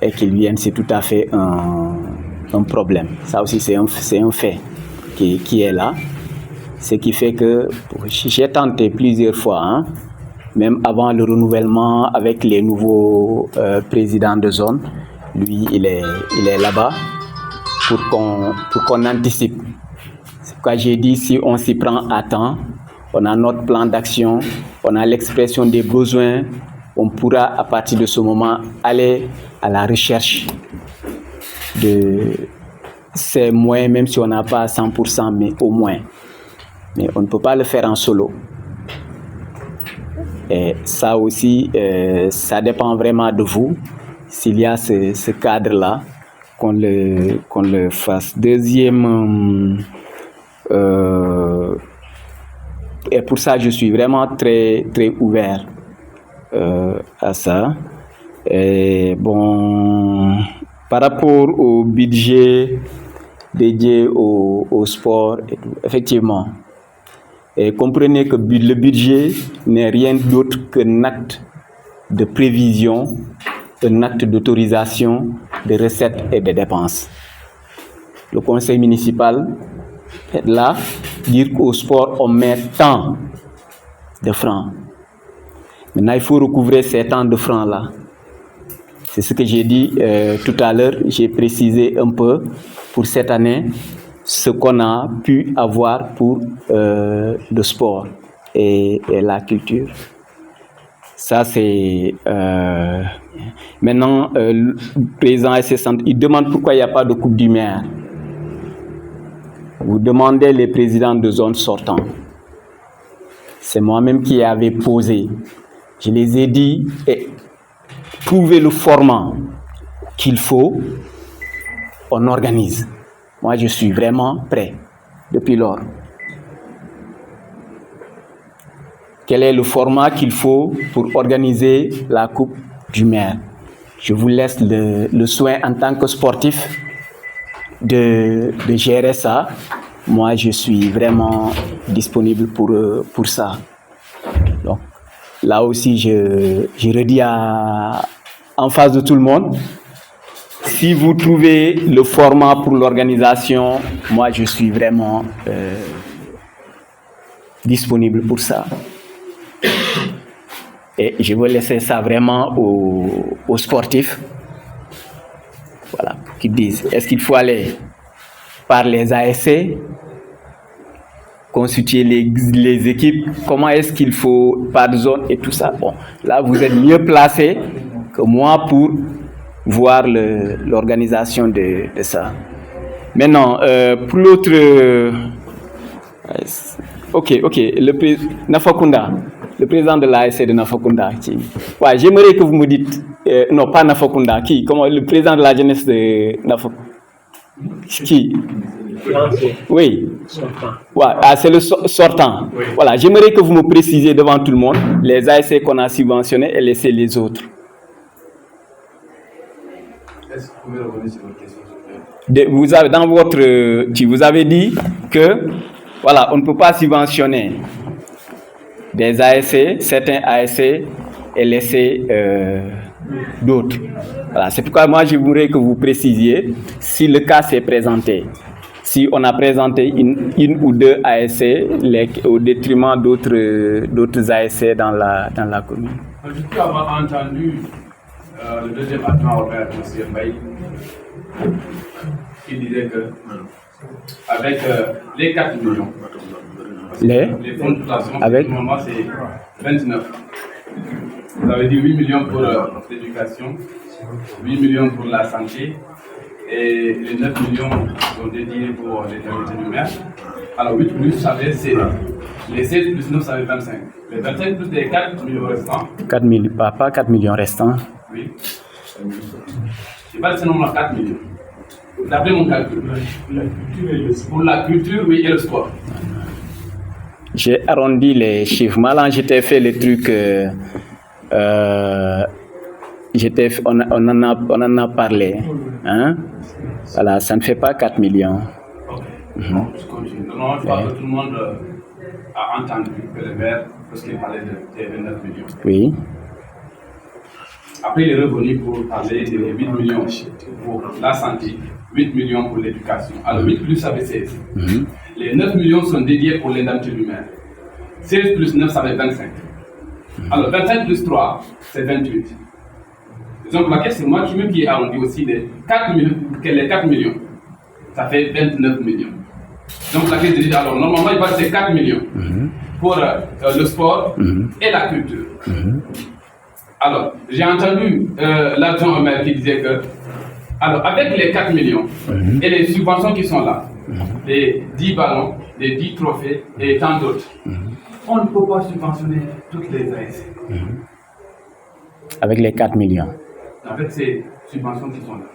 et qu'ils viennent, c'est tout à fait un problème. Ça aussi, c'est un fait qui est là. Ce qui fait que j'ai tenté plusieurs fois, même avant le renouvellement avec les nouveaux présidents de zone, lui, il est là-bas pour qu'on anticipe. C'est pourquoi j'ai dit, si on s'y prend à temps, on a notre plan d'action, on a l'expression des besoins, on pourra à partir de ce moment aller à la recherche de ces moyens, même si on n'a pas à 100%, mais au moins. Mais on ne peut pas le faire en solo. Et ça aussi, ça dépend vraiment de vous. S'il y a ce cadre-là, qu'on le fasse. Deuxième, et pour ça, je suis vraiment très, très ouvert à ça. Et bon, par rapport au budget dédié au sport, et tout, effectivement, et comprenez que le budget n'est rien d'autre qu'un acte de prévision, un acte d'autorisation de recettes et de dépenses. Le conseil municipal est là, dire qu'au sport, on met tant de francs. Maintenant, il faut recouvrer ces tant de francs-là. C'est ce que j'ai dit tout à l'heure. J'ai précisé un peu pour cette année ce qu'on a pu avoir pour le sport et la culture. Ça, c'est... Maintenant, le président SC Centre, il demande pourquoi il n'y a pas de Coupe du Maire. Vous demandez les présidents de zone sortants. C'est moi-même qui avais posé. Je les ai dit, trouvez le format qu'il faut, on organise. Moi, je suis vraiment prêt depuis lors. Quel est le format qu'il faut pour organiser la Coupe du Maire? Je vous laisse le soin en tant que sportif de gérer ça. Moi, je suis vraiment disponible pour ça. Donc, là aussi, je redis en face de tout le monde, si vous trouvez le format pour l'organisation, moi, je suis vraiment disponible pour ça. Et je vais laisser ça vraiment aux sportifs. Voilà, qui disent, est-ce qu'il faut aller par les ASC, constituer les équipes, comment est-ce qu'il faut par zone et tout ça. Bon, là, vous êtes mieux placé que moi pour voir l'organisation de ça. Maintenant, pour l'autre... ok, Nafakunda, le président de l'ASC de Nafakunda. Ouais, j'aimerais que vous me dites... non, pas Nafakunda, qui? Comment, le président de la jeunesse de Nafakunda. Qui? Oui. Ouais, c'est le sortant. Oui. Voilà, j'aimerais que vous me précisiez devant tout le monde les ASC qu'on a subventionnés et laisser les autres. Est-ce que vous pouvez revenir sur votre question? Vous avez, dans votre... vous avez dit que, voilà, on ne peut pas subventionner des ASC, certains ASC, et laisser d'autres. Voilà, c'est pourquoi moi, je voudrais que vous précisiez si le cas s'est présenté. Si on a présenté une ou deux ASC au détriment d'autres ASC dans la commune. Je peux avoir entendu le deuxième adjoint au maire, M. Mbaye, qui disait que avec les 4 millions, les fonds de dotation, avec normalement c'est 29. Vous avez dit 8 millions pour l'éducation, 8 millions pour la santé, et les 9 millions sont dédiés pour les indemnités du maire. Alors 8 plus, ça fait c'est les 16 plus 9, ça fait 25. Les 25 plus les 4 millions restants. 4 millions, pas 4 millions restants. Oui. Je pas seulement 4 millions. D'après mon calcul. Pour la culture, oui, et le sport. J'ai arrondi les chiffres. Malin, j'étais fait les trucs. On en a parlé. Hein? Voilà, ça ne fait pas 4 millions. Ok. Je continue. Non, je crois que tout le monde a entendu que le maire, parce qu'il parlait de 29 millions. Oui. Après, il est revenu pour parler de 8 millions pour la santé, 8 millions pour l'éducation. Alors, 8 plus, ça fait 16. Les 9 millions sont dédiés pour l'indemnité du maire. 16 plus 9, ça fait 25. Alors, 25 plus 3, c'est 28. Donc, laquelle c'est moi qui ai arrondi aussi les 4 millions. Ça fait 29 millions. Donc, laquelle je dis, alors, normalement, il va rester 4 millions pour le sport et la culture. Alors, j'ai entendu l'adjoint au maire qui disait que, alors, avec les 4 millions et les subventions qui sont là, les 10 ballons, les 10 trophées et tant d'autres, on ne peut pas subventionner toutes les ASC. Avec les 4 millions. Avec ces subventions qui sont là.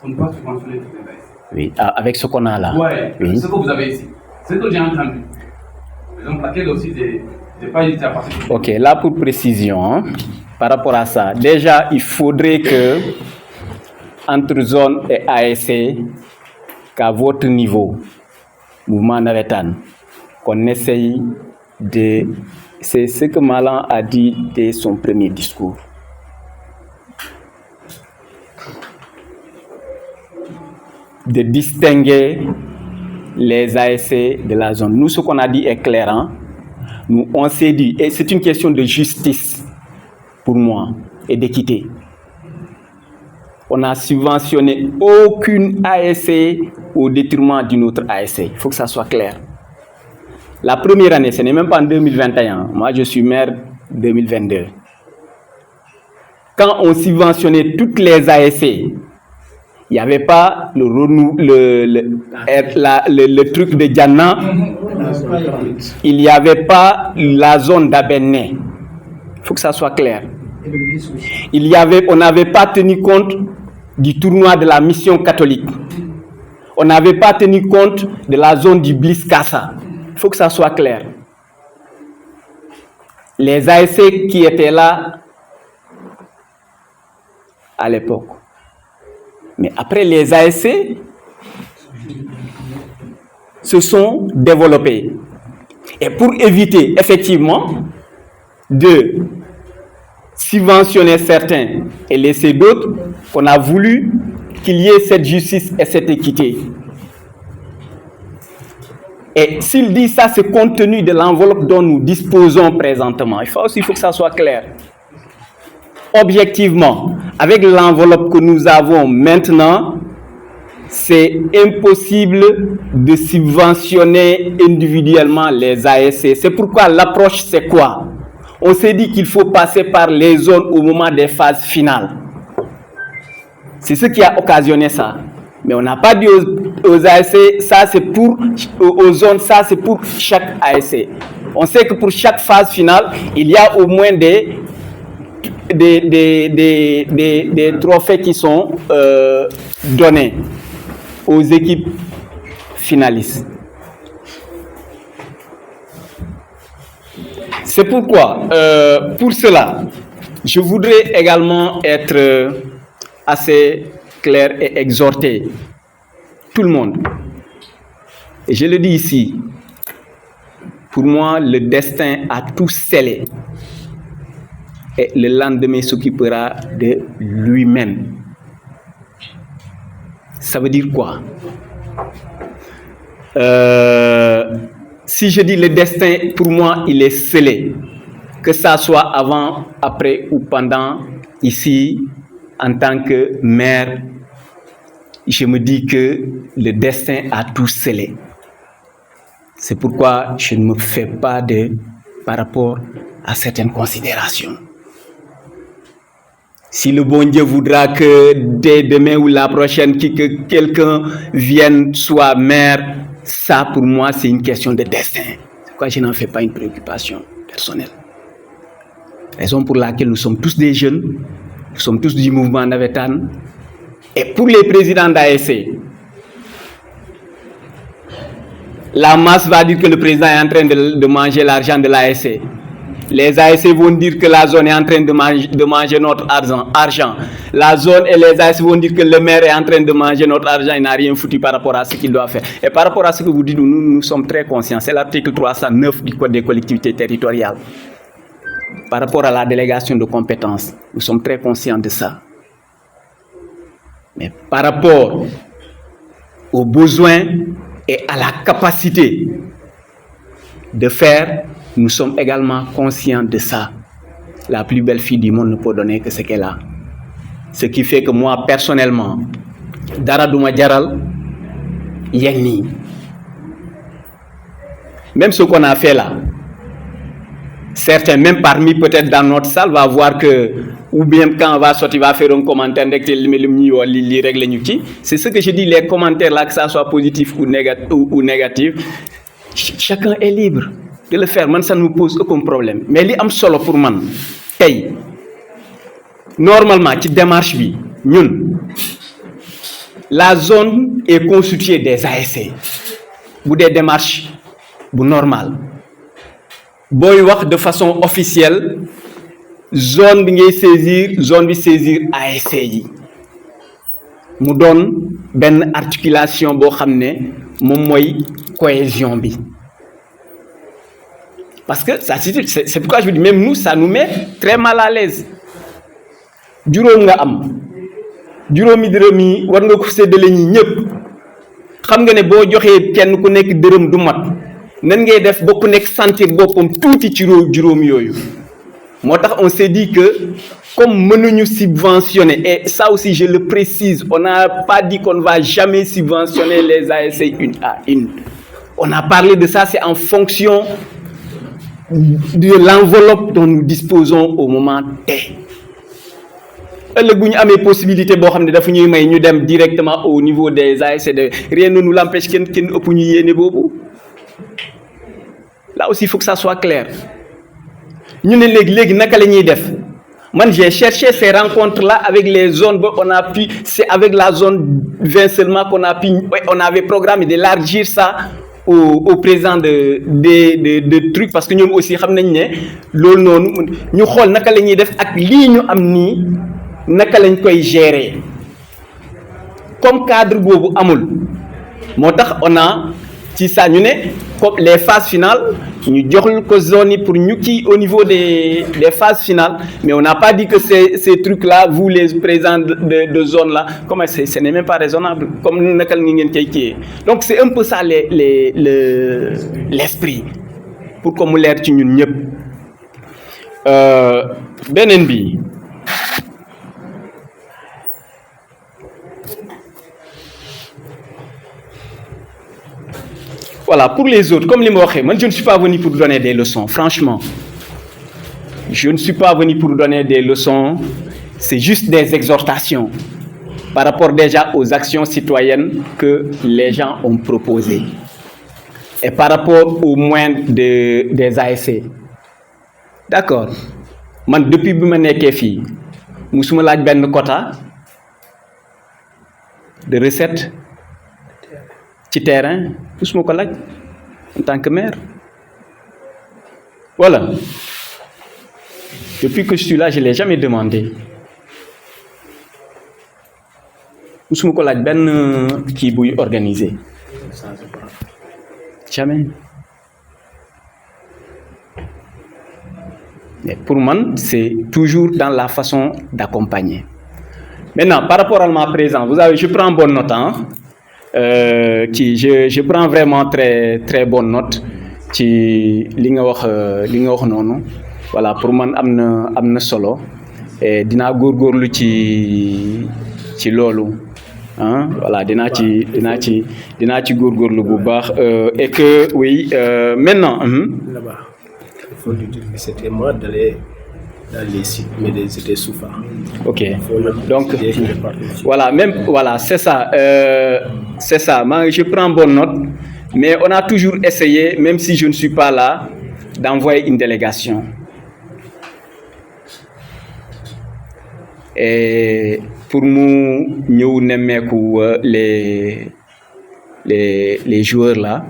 On ne peut pas subventionner toutes les ASC. Oui, avec ce qu'on a là. Oui, ce que vous avez ici. C'est ce que j'ai entendu. Donc, laquelle aussi, j'ai pas hésité à passer. Ok, là pour précision, hein, par rapport à ça, déjà, il faudrait que, entre zone et ASC, qu'à votre niveau, mouvement Navetan, qu'on essaye de... C'est ce que Malan a dit dès son premier discours. De distinguer les ASC de la zone. Nous, ce qu'on a dit est clair. Hein? Nous, on s'est dit, et c'est une question de justice pour moi et d'équité. On n'a subventionné aucune ASC au détriment d'une autre ASC. Il faut que ça soit clair. La première année, ce n'est même pas en 2021. Moi, je suis maire 2022. Quand on subventionnait toutes les ASC, il n'y avait pas le truc de Diana, il n'y avait pas la zone d'Abené. Il faut que ça soit clair. On n'avait pas tenu compte du tournoi de la mission catholique. On n'avait pas tenu compte de la zone du Bliss-Kassa. Il faut que ça soit clair. Les ASC qui étaient là à l'époque. Mais après, les ASC se sont développés. Et pour éviter, effectivement, de subventionner certains et laisser d'autres, on a voulu qu'il y ait cette justice et cette équité. Et s'il dit ça, c'est compte tenu de l'enveloppe dont nous disposons présentement. Il faut que ça soit clair. Objectivement, avec l'enveloppe que nous avons maintenant, c'est impossible de subventionner individuellement les ASC. C'est pourquoi l'approche, c'est quoi? On s'est dit qu'il faut passer par les zones au moment des phases finales. C'est ce qui a occasionné ça. Mais on n'a pas dit aux ASC, ça c'est pour, aux zones, ça c'est pour chaque ASC. On sait que pour chaque phase finale, il y a au moins des trophées qui sont donnés aux équipes finalistes. C'est pourquoi, pour cela, je voudrais également être assez clair et exhorter tout le monde. Et je le dis ici, pour moi, le destin a tout scellé. Et le lendemain s'occupera de lui-même. Ça veut dire quoi? Si je dis le destin, pour moi, il est scellé. Que ça soit avant, après ou pendant, ici, en tant que maire, je me dis que le destin a tout scellé. C'est pourquoi je ne me fais pas par rapport à certaines considérations. Si le bon Dieu voudra que dès demain ou la prochaine, que quelqu'un vienne, soit maire, ça pour moi c'est une question de destin. C'est pourquoi je n'en fais pas une préoccupation personnelle. Raison pour laquelle nous sommes tous des jeunes, nous sommes tous du mouvement Navétane. Et pour les présidents d'ASC, la masse va dire que le président est en train de manger l'argent de l'ASC. Les ASC vont dire que la zone est en train de manger notre argent. La zone et les ASC vont dire que le maire est en train de manger notre argent. Il n'a rien foutu par rapport à ce qu'il doit faire. Et par rapport à ce que vous dites, nous sommes très conscients. C'est l'article 309 du Code des collectivités territoriales. Par rapport à la délégation de compétences, nous sommes très conscients de ça. Mais par rapport aux besoins et à la capacité de faire, nous sommes également conscients de ça. La plus belle fille du monde ne peut donner que ce qu'elle a. Ce qui fait que moi, personnellement, dara duma jaral yenni. Même ce qu'on a fait là, certains, même parmi peut-être dans notre salle, va voir que, ou bien quand on va sortir, va faire un commentaire, c'est ce que je dis, les commentaires là, que ça soit positif ou négatif, chacun est libre de le faire. Man, ça ne nous pose aucun problème. Mais li am solo pour man, hey, normalement, ci démarche bi, ñun, la zone est constituée des ASC. Ou des démarches normales. Boy wax de façon officielle, zone bi ngay saisir, zone bi saisir ASC yi. Mu donne ben articulation bo xamné mom moy cohésion bi. Parce que ça c'est pourquoi je vous dis, même nous ça nous met très mal à l'aise. Juróom nga am. Juróomi dërëm yi war nga ko séddale ñi ñëpp. Xam nga ne boo joxee kenn ku nekk dërëm du mat. Nan ngay def ba ku nekk sentir boppam tuuti ci juróom yooyu. Moo tax on s'est dit que comme mënuñu subventionner, et ça aussi je le précise, on n'a pas dit qu'on ne va jamais subventionner les ASC une à une. On a parlé de ça, c'est en fonction de l'enveloppe dont nous disposons au moment T. ëllëg bu ñu amee possibilité boo xam ne dafa ñuy may ñu dem directement au niveau des ASC, rien ne nous l'empêche, kenn ëpp ñu yéene boobu. Là aussi il faut que ça soit clair. Ñu ne léegi naka la ñuy def. Man j'ai cherché ces rencontres là avec les zones, on a pu, c'est avec la zone 20 seulement qu'on a pu, on avait programmé d'élargir ça au président de trucs, parce que ñoom aussi xam nañ ne loolu noonu ñu xool naka la ñuy def ak lii ñu am nii naka lañ koy gérer. Comme cadre boobu amul moo tax on a ci ça ñu ne comme les phases finales ñu joxul ko zone yi pour ñu kii au niveau des phases finales, mais on n'a pas dit que ces trucs là, vous les présidents de zone là, comment ce n'est même pas raisonnable comme naka ngi ngeen koy kii. Donc c'est un peu ça l'esprit pour que mu leer ci ñun ñëpp. Beneen bi voilà, pour les autres, comme les mots, moi je ne suis pas venu pour donner des leçons, franchement. Je ne suis pas venu pour donner des leçons, c'est juste des exhortations. par rapport déjà aux actions citoyennes que les gens ont proposées et par rapport aux moyens des ASC. D'accord. Man, depuis que je suis ici, je suis un quota de recettes ci terrain musuma ko laaj en tant que maire. Voilà. Depuis que je suis là, je ne l'ai jamais demandé. Musuma ko laaj benn kii buy organisé. Jamais. Mais pour moi, c'est toujours dans la façon d'accompagner. Maintenant, par rapport à ma présence, vous savez, je prends bonne note. Hein? Je prends vraiment très, très bonne note. Voilà, pour moi, amna solo. Et dina góorgóorlu ci lolu. Hein? Voilà, dina ci góorgóorlu bu baax. Et que, oui, maintenant... Là-bas, il faut lui dire que c'était moi d'aller dans les sites, mais c'était souffrant. Ok. Donc, voilà, même, voilà, c'est ça. C'est ça. Moi, je prends bonne note, mais on a toujours essayé, même si je ne suis pas là, d'envoyer une délégation. Et pour nous, nous n'aimons les joueurs là.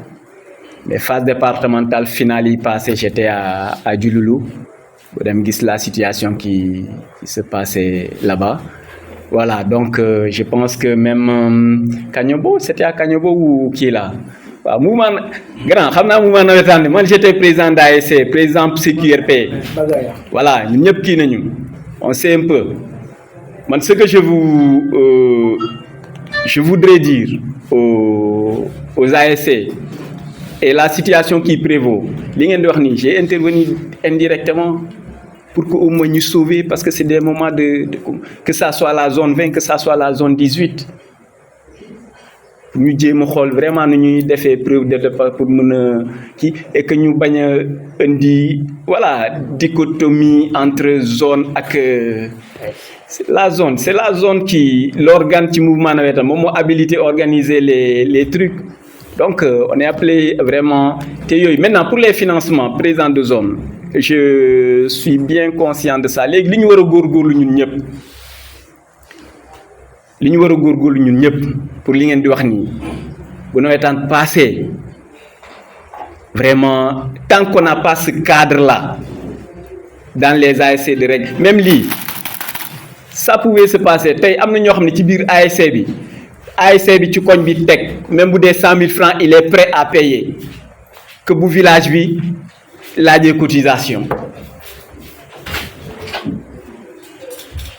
Les phases départementales finales passées, j'étais à Djouloulou. La situation qui se passait là-bas. Voilà, donc je pense que même Kanyobo, c'était à Kanyobo ou qui est là? Mouvement grand, moi j'étais président d'ASC, président CQRP. Voilà, on sait un peu. Ce que je voudrais dire aux ASC et la situation qui prévaut, j'ai intervenu indirectement pour qu'au moins nous sauver, parce que c'est des moments que ça soit la zone 20, que ça soit la zone 18. Nous devons vraiment nous faire preuve de pour et que nous une dichotomie entre zone et c'est la zone qui l'organe du mouvement a habilité à organiser les trucs. Donc on est appelé vraiment. Maintenant pour les financements présents de zone, je suis bien conscient de ça. Les lignes pour li ngeen di wax ni bu nawetaan passé vraiment tant qu'on n'a pas ce cadre là dans les ASC de règle même lui ça pouvait se passer tay amna ño xamni ci biir ASC bi ci koñ bi tek même bu dé 100 000 francs il est prêt à payer que bu village bi laajee cotisation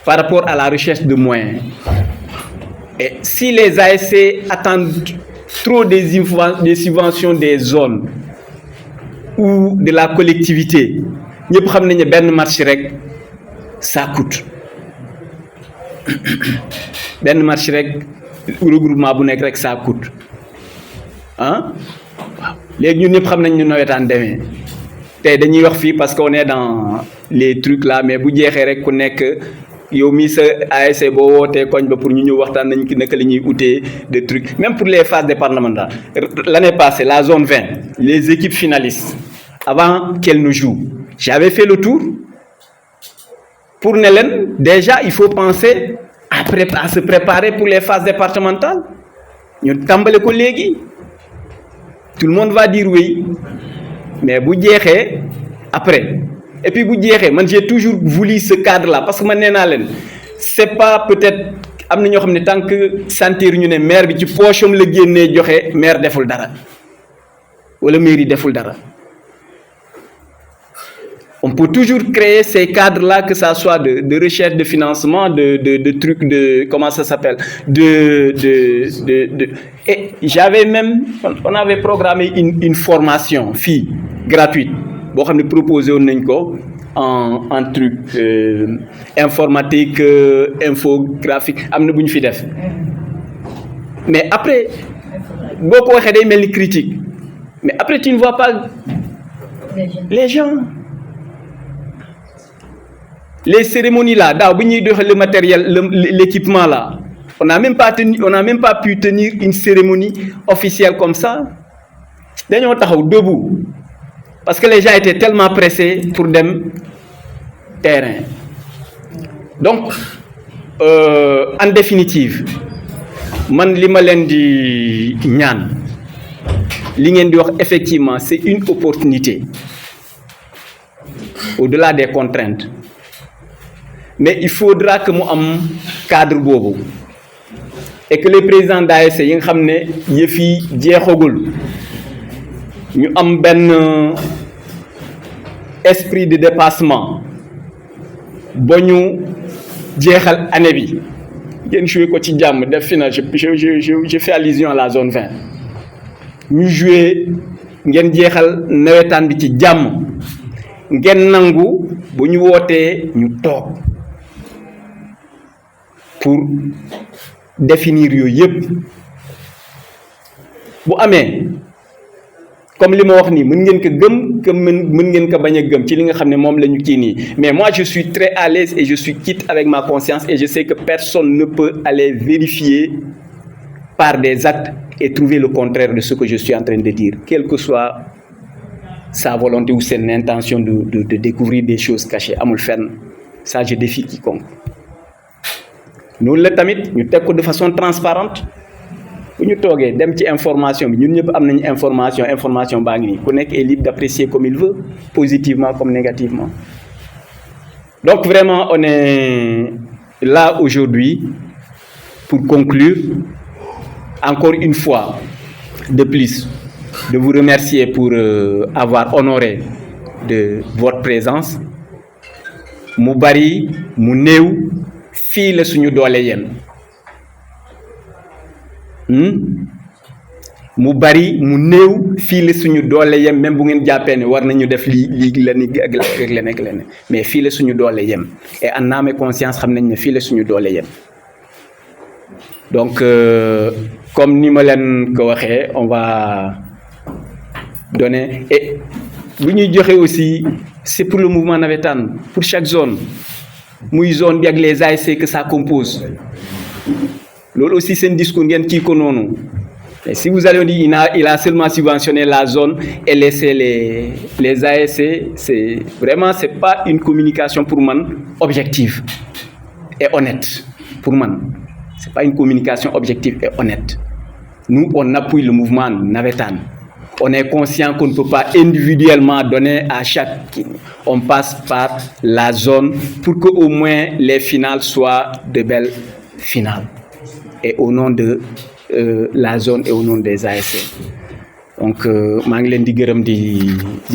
par rapport à la recherche de moyens. Et si les ASC attendent trop des subventions des zones ou de la collectivité, nous savons que ben marché rek ça coûte. Ben marché rek regroupement bu nek rek ça coûte. Hein? Légui ñun ñep xam nañ ñu nawetaan démé. Tay dañuy wax fi parce qu'on est dans les trucs là mais bu jéxé rek ku nek yow mi sa ASC bo woté koñ ba pour ñu ñëw waxtaan nañ ki nek li ñuy outé des trucs même pour les phases départementales l'année passée la zone 20 les équipes finalistes avant qu'elles ne jouent j'avais fait le tour pour Nélène déjà il faut penser à se préparer pour les phases départementales ñu tambalé ko légui tout le monde va dire oui mais bu jéxé après. Et puis, j'ai toujours voulu ce cadre-là. Parce que c'est pas peut-être. Tant que sentir une mère, tu peux pas le mère de Foldara. Ou le mairie de Foldara. On peut toujours créer ces cadres-là, que ça soit de recherche de financement, de trucs de. Comment ça s'appelle? Et j'avais même. On avait programmé une formation, fille, gratuite. Bon, on a proposé en truc informatique, infographique, mais après, beaucoup de critiques. Mais après, tu ne vois pas les gens. Les cérémonies là, le matériel, l'équipement là, On n'a même pas pu tenir une cérémonie officielle comme ça. D'ailleurs, on est debout. Parce que les gens étaient tellement pressés pour dem terrain. Donc, en définitive, man li ma leen di ñaan li ngeen di wax effectivement c'est une opportunité au-delà des contraintes, mais il faudra que mu am cadre boobu et que les présidents d'ASC yi nga xam ne yëf yi jeexagul ñu am benn esprit de dépassement ba ñu jeexal année bi ngeen joué ko ci jàmm def final je fais allusion à la zone 20 ñu joué ngeen jeexal nawetaan bi ci jàmm ngeen nangu bu ñu wootee ñu toog pour définir yooyu yëpp bu amee comme li ma wax nii mën ngeen ko gëm que mën ngeen ko bañ a gëm ci li nga xam ne moom la ñu kii nii mais moi je suis très à l'aise et je suis quitte avec ma conscience et je sais que personne ne peut aller vérifier par des actes et trouver le contraire de ce que je suis en train de dire, quelle que soit sa volonté ou son intention de découvrir des choses cachées amul fenn. Ça je défie quiconque. Nous la tamit ñu teg ko de façon transparente. Bu ñu toogee dem ci information bi ñun ñëpp am nañu information baa ngi nii ku nekk est libre d'apprécier comme il veut, positivement comme négativement. Donc vraiment on est là aujourd'hui pour conclure encore une fois de plus de vous remercier pour avoir honoré de votre présence. Mu bari mu néew fii la suñu doole yem. Mu bari mu néew fii la suñu doole yem même bu ngeen jàppee ne war nañu def lii leneen mais fii la suñu doole yem et en âme et conscience xam nañ ne fii la suñu doole yem. Donc comme ni ma leen ko waxee on va donner et bu ñuy joxe aussi c'est pour le mouvement navétane pour chaque zone muy zone bi ak les ASC que ça compose. Loolu aussi c'est un discours ngeen kii ko noonu. Et si vous allez dire il a seulement subventionné la zone et laissé les ASC, c'est vraiment c'est pas une communication pour moi objective et honnête pour moi. C'est pas une communication objective et honnête. Nous on appuie le mouvement navétane. On est conscient qu'on ne peut pas individuellement donner à chaque. On passe par la zone pour que au moins les finales soient de belles finales. Et au nom de la zone et au nom des ASC. Donc maa ngi leen di gërëm di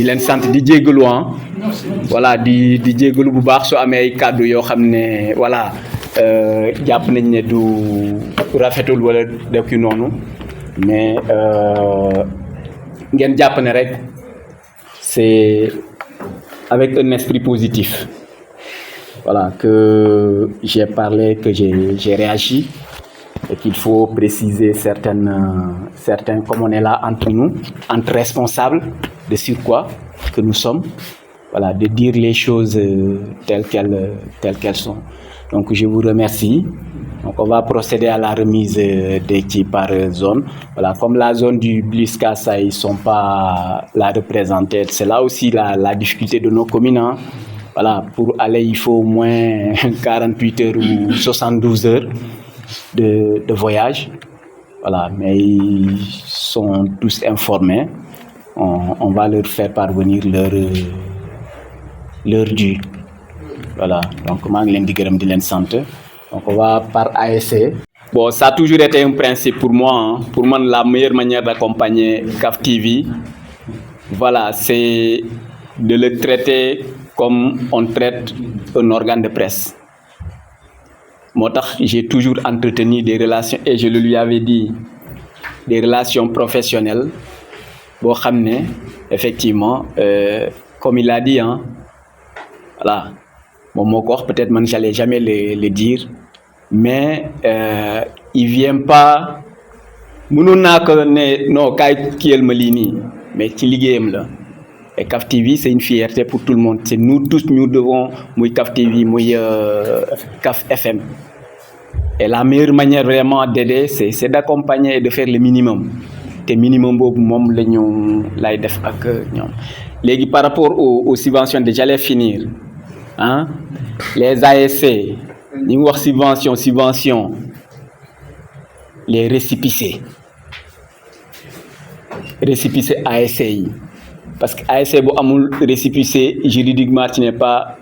leen sant di jégalu voilà di jégalu bu baax soo amee ay kàddu yoo xam ne voilà jàpp nañ ne du rafetul wala def ki noonu mais ngeen jàpp ne rek c'est avec un esprit positif voilà que j'ai parlé, que j'ai réagi. Et qu'il faut préciser certains, comme on est là entre nous, entre responsables, de sur quoi que nous sommes, voilà, de dire les choses telles qu'elles sont. Donc je vous remercie. Donc on va procéder à la remise d'équipes par zone. Voilà, comme la zone du Bliska, ils sont pas la représentée. C'est là aussi la difficulté de nos communes. Hein. Voilà, pour aller, il faut au moins 48 heures ou 72 heures. De voyage, voilà, mais ils sont tous informés. On va leur faire parvenir leur dû. Voilà, donc maa ngi leen di gërëm di leen sant. Donc on va par ASC. Bon, ça a toujours été un principe pour moi. Hein. Pour moi, la meilleure manière d'accompagner CAF TV, voilà, c'est de le traiter comme on traite un organe de presse. Moi, j'ai toujours entretenu des relations, et je le lui avais dit, des relations professionnelles. Bon, effectivement, comme il a dit, hein, voilà, mon corps, peut-être que je n'allais jamais le dire, mais il ne vient pas. Non, qui est Malini, mais qui est là. Et CAF TV, c'est une fierté pour tout le monde. C'est nous tous, nous devons, moi CAF TV, moi CAF FM. Et la meilleure manière vraiment d'aider, c'est d'accompagner et de faire le minimum. Le minimum, lay def ak ñom. Légui par rapport aux subventions, j'allais finir. Hein? Les ASC, ñi wax subvention, les récépissés ASC yi. Parce que ASC bu amul récépissé juridiquement tu n'es pas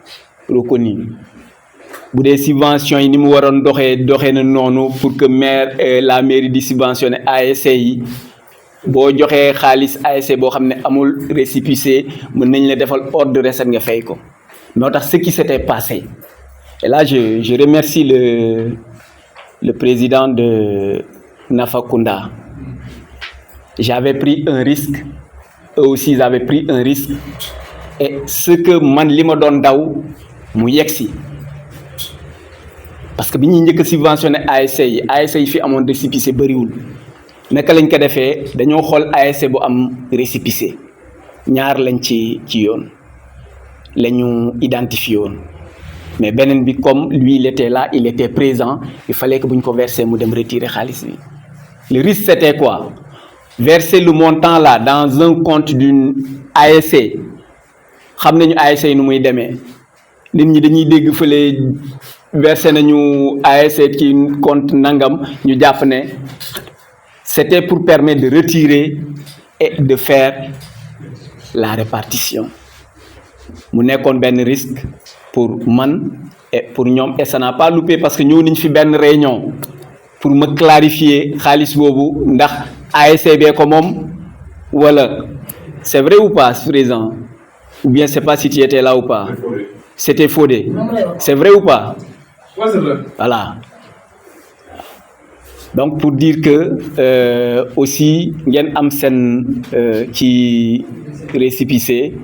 reconnu. Bu des subventions yi ni mu waron doxé na nonu pour que la mairie di subventionner ASC yi bo joxé xaliss ASC bo xamné amul récépissé mën nañ la défal ordre de recette nga fay ko. Motax ce qui s'était passé. Et là je remercie le président de Nafakunda. J'avais pris un risque, eux aussi ils avaient pris un risque, et ce que man li ma doon daw mu yegsi parce que bi ñuy njëkk subventionné ASC yi fi amoon récépissé bëriwul naka lañ ko defee dañoo xool ASC bu am récépissé ñaar lañ ci yoon la ñu identifié woon mais beneen bi comme lui il était là, il était présent, il fallait que buñ ko verser mu dem retirer xaalis bi. Le risque c'était quoi? Verser le montant là dans un compte d'une ASC. Xam nañu ASC nu muy demee nit ñi dañuy dégg fële verser nañu ASC ci compte nangam ñu jàpp ne c'était pour permettre de retirer et de faire la répartition. Mu nekkoon benn risque pour man et pour ñoom, et ça n'a pas loupé parce que ñëw nañ fi benn réunion pour me clarifier xaalis boobu ndax ASC bee ko moom wala c'est vrai ou pas présent, ou bien c'est pas si tu étais là ou pas. C'était Fodé. C'est vrai ou pas? Ouais, c'est vrai. Voilà. Donc pour dire que aussi ngeen am sen ci récépissé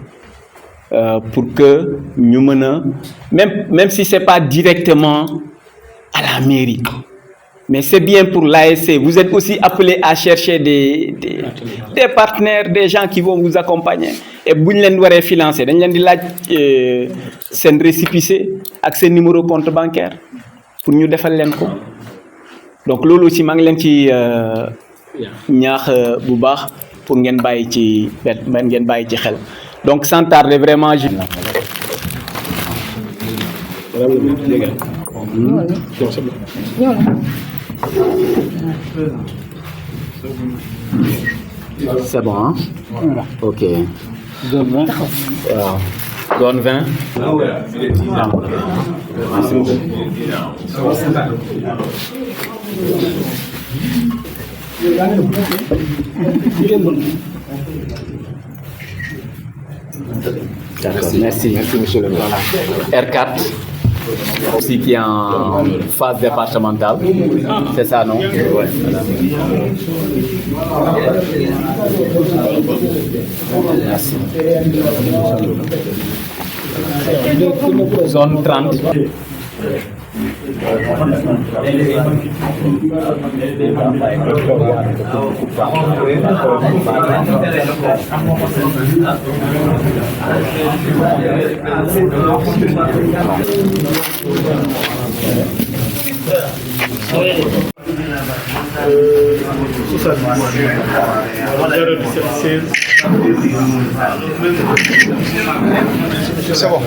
pour que ñu mëna même si c'est pas directement à la mairie, mais c'est bien pour l'ASC. Vous êtes aussi appelés à chercher des partenaires, des gens qui vont vous accompagner. Et si vous voulez financer, vous allez laaj sen récépissé ak sen numéro compte bancaire pour ñu défal len ko. Donc lolu aussi ma ngi len ci ñaax bu baax pour ngeen bayyi ci xel. Donc sans tarder vraiment c'est bon, hein? Ok. Zone 20. Wow. Zone 20. D'accord, merci. Merci, monsieur le maire. R4, aussi qui est en phase départementale. C'est ça, non? Ouais. Merci. Zone 30. C'est bon.